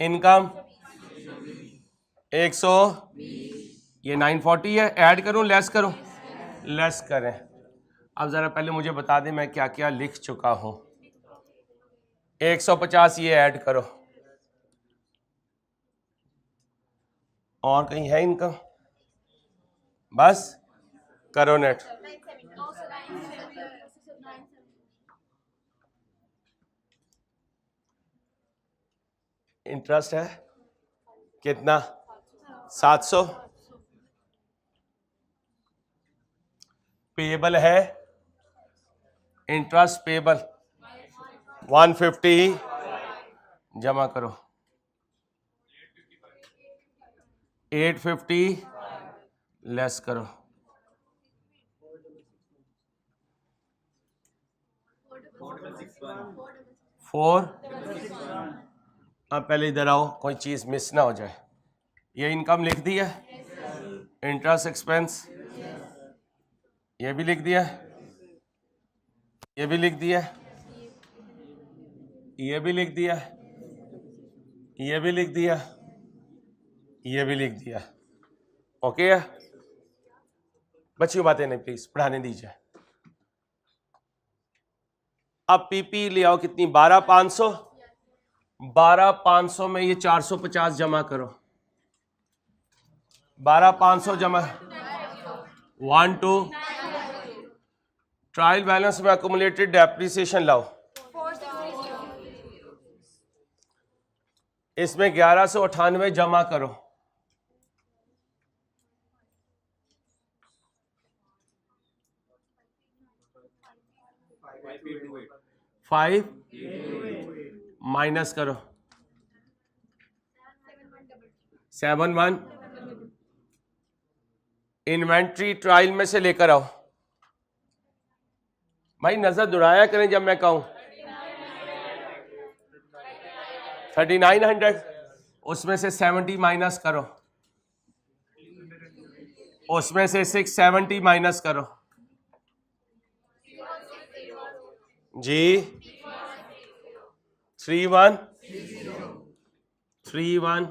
इनकम 100, ये 940 है, ऐड करूं लेस करूं, लेस करें। अब जरा पहले मुझे बता दें मैं क्या क्या लिख चुका हूं, 150 ये ऐड करो, और कहीं है इनकम, बस करो नेट, इंटरेस्ट है कितना 700, पेबल है, इंटरेस्ट पेबल 150, जमा करो 850, लेस करो 4, अब पहले इधर आओ, कोई चीज मिस ना हो जाए, ये इनकम लिख दी है, इंटरेस्ट एक्सपेंस ये भी लिख दिया, ये भी लिख दिया, ये भी लिख दिया, ये भी लिख दिया, ये भी लिख दिया, ओके है, बच्ची बातें नहीं प्लीज, पढ़ाने दीजिए। अब पीपी ले आओ, कितनी 12,500, 12,500 में ये 450 जमा करो, 12,500 जमा 1 2, ट्रायल बैलेंस में अकुमुलेटेड डेप्रिसिएशन लाओ, इसमें 1198 जमा करो, फाइव माइनस करो 71, इन्वेंट्री ट्रायल में से लेकर आओ, भाई नजर दुड़ाया करें जब मैं कहूं, 3900, उसमें से 70 माइनस करो, उसमें से 670 माइनस करो जी। 3131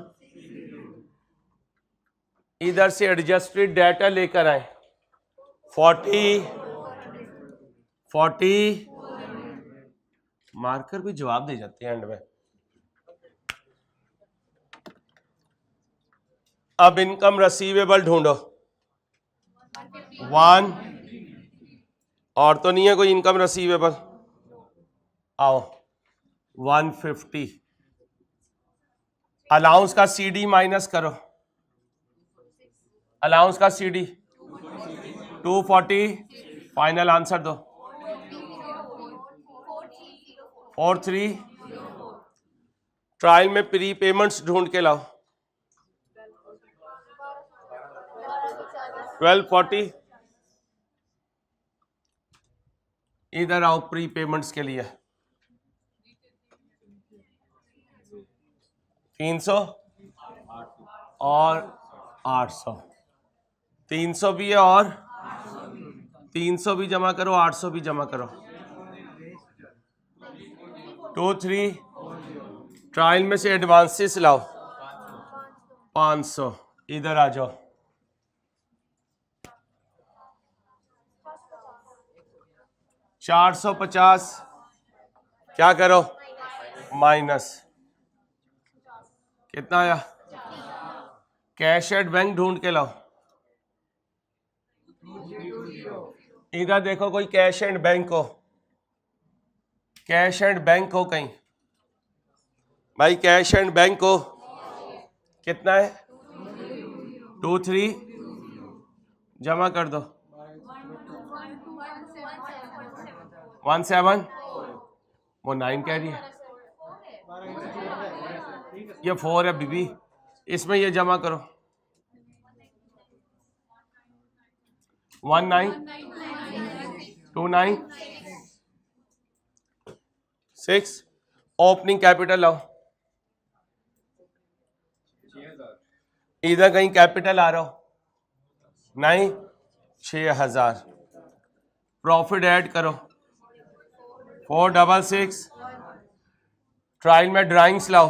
इधर से एडजस्टेड डाटा लेकर आए। 40 मार्कर भी जवाब दे जाते हैं एंड में। अब इनकम रिसीवेबल ढूंढो। 1 और तो नहीं है कोई इनकम रिसीवेबल। आओ 150। अलाउंस का सीडी माइनस करो। अलाउंस का सीडी 240। फाइनल आंसर दो। 43। ट्रायल में प्री पेमेंट्स ढूंढ के लाओ। 1240। इधर आओ प्री पेमेंट्स के लिए। 300 और 800। 300 भी है और 300 भी जमा करो, 800 भी जमा करो। 23। ट्रायल में से एडवांसेस लाओ। 500। इधर आ जाओ। 450 क्या करो माइनस। कितना आया? कैश एट बैंक ढूंढ के लाओ। इधर देखो कोई कैश एंड बैंक हो। कैश एंड बैंक हो कहीं भाई? कैश एंड बैंक हो। कितना है? 23 जमा कर दो। 17 वो 9 कह रही है, ये 4 है बीबी। इसमें ये जमा करो। 1929 ओपनिंग कैपिटल लाओ। इधर कहीं कैपिटल आ रहा हो? नहीं। 6000। प्रॉफिट ऐड करो। 466। ट्रायल में ड्राइंग्स लाओ।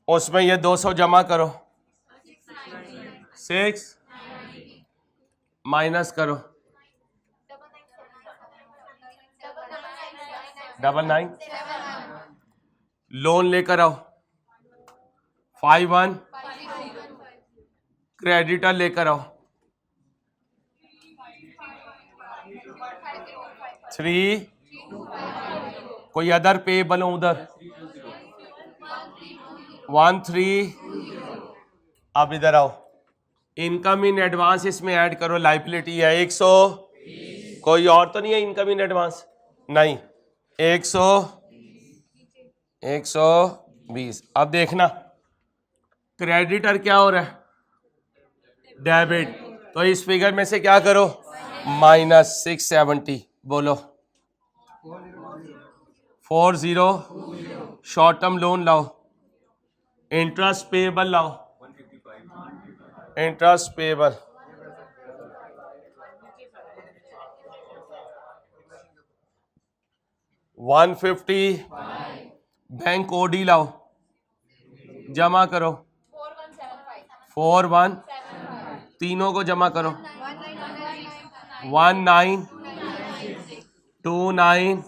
उसमें ये 200 जमा करो। 6 माइनस करो। 99। लोन लेकर आओ। 51 क्रेडिटर लेकर आओ। 3 कोई अदर पेबल हो उधर। 13। अब इधर आओ। इनकम इन एडवांस इसमें ऐड करो। लाइबिलिटी है 100। कोई और तो नहीं है इनकम इन एडवांस? नहीं। 120। अब देखना क्रेडिटर क्या हो रहा है? डेबिट। तो इस फिगर में से क्या करो? माइनस 670। बोलो 40। शॉर्ट टर्म लोन लाओ। इंटरेस्ट पेएबल लाओ। Interest payable 150। बैंक ओडी लाओ। जमा करो। 41। तीनों को जमा करो। 1929।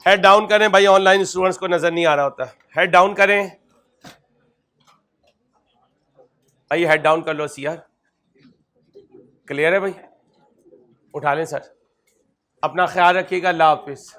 हेड डाउन करें भाई, ऑनलाइन स्टूडेंट्स को नजर नहीं आ रहा होता। हेड डाउन करें भाई, हेड डाउन कर लो सीआर। क्लियर है भाई? उठा लें सर। अपना ख्याल रखिएगा। अल्लाह हाफिज।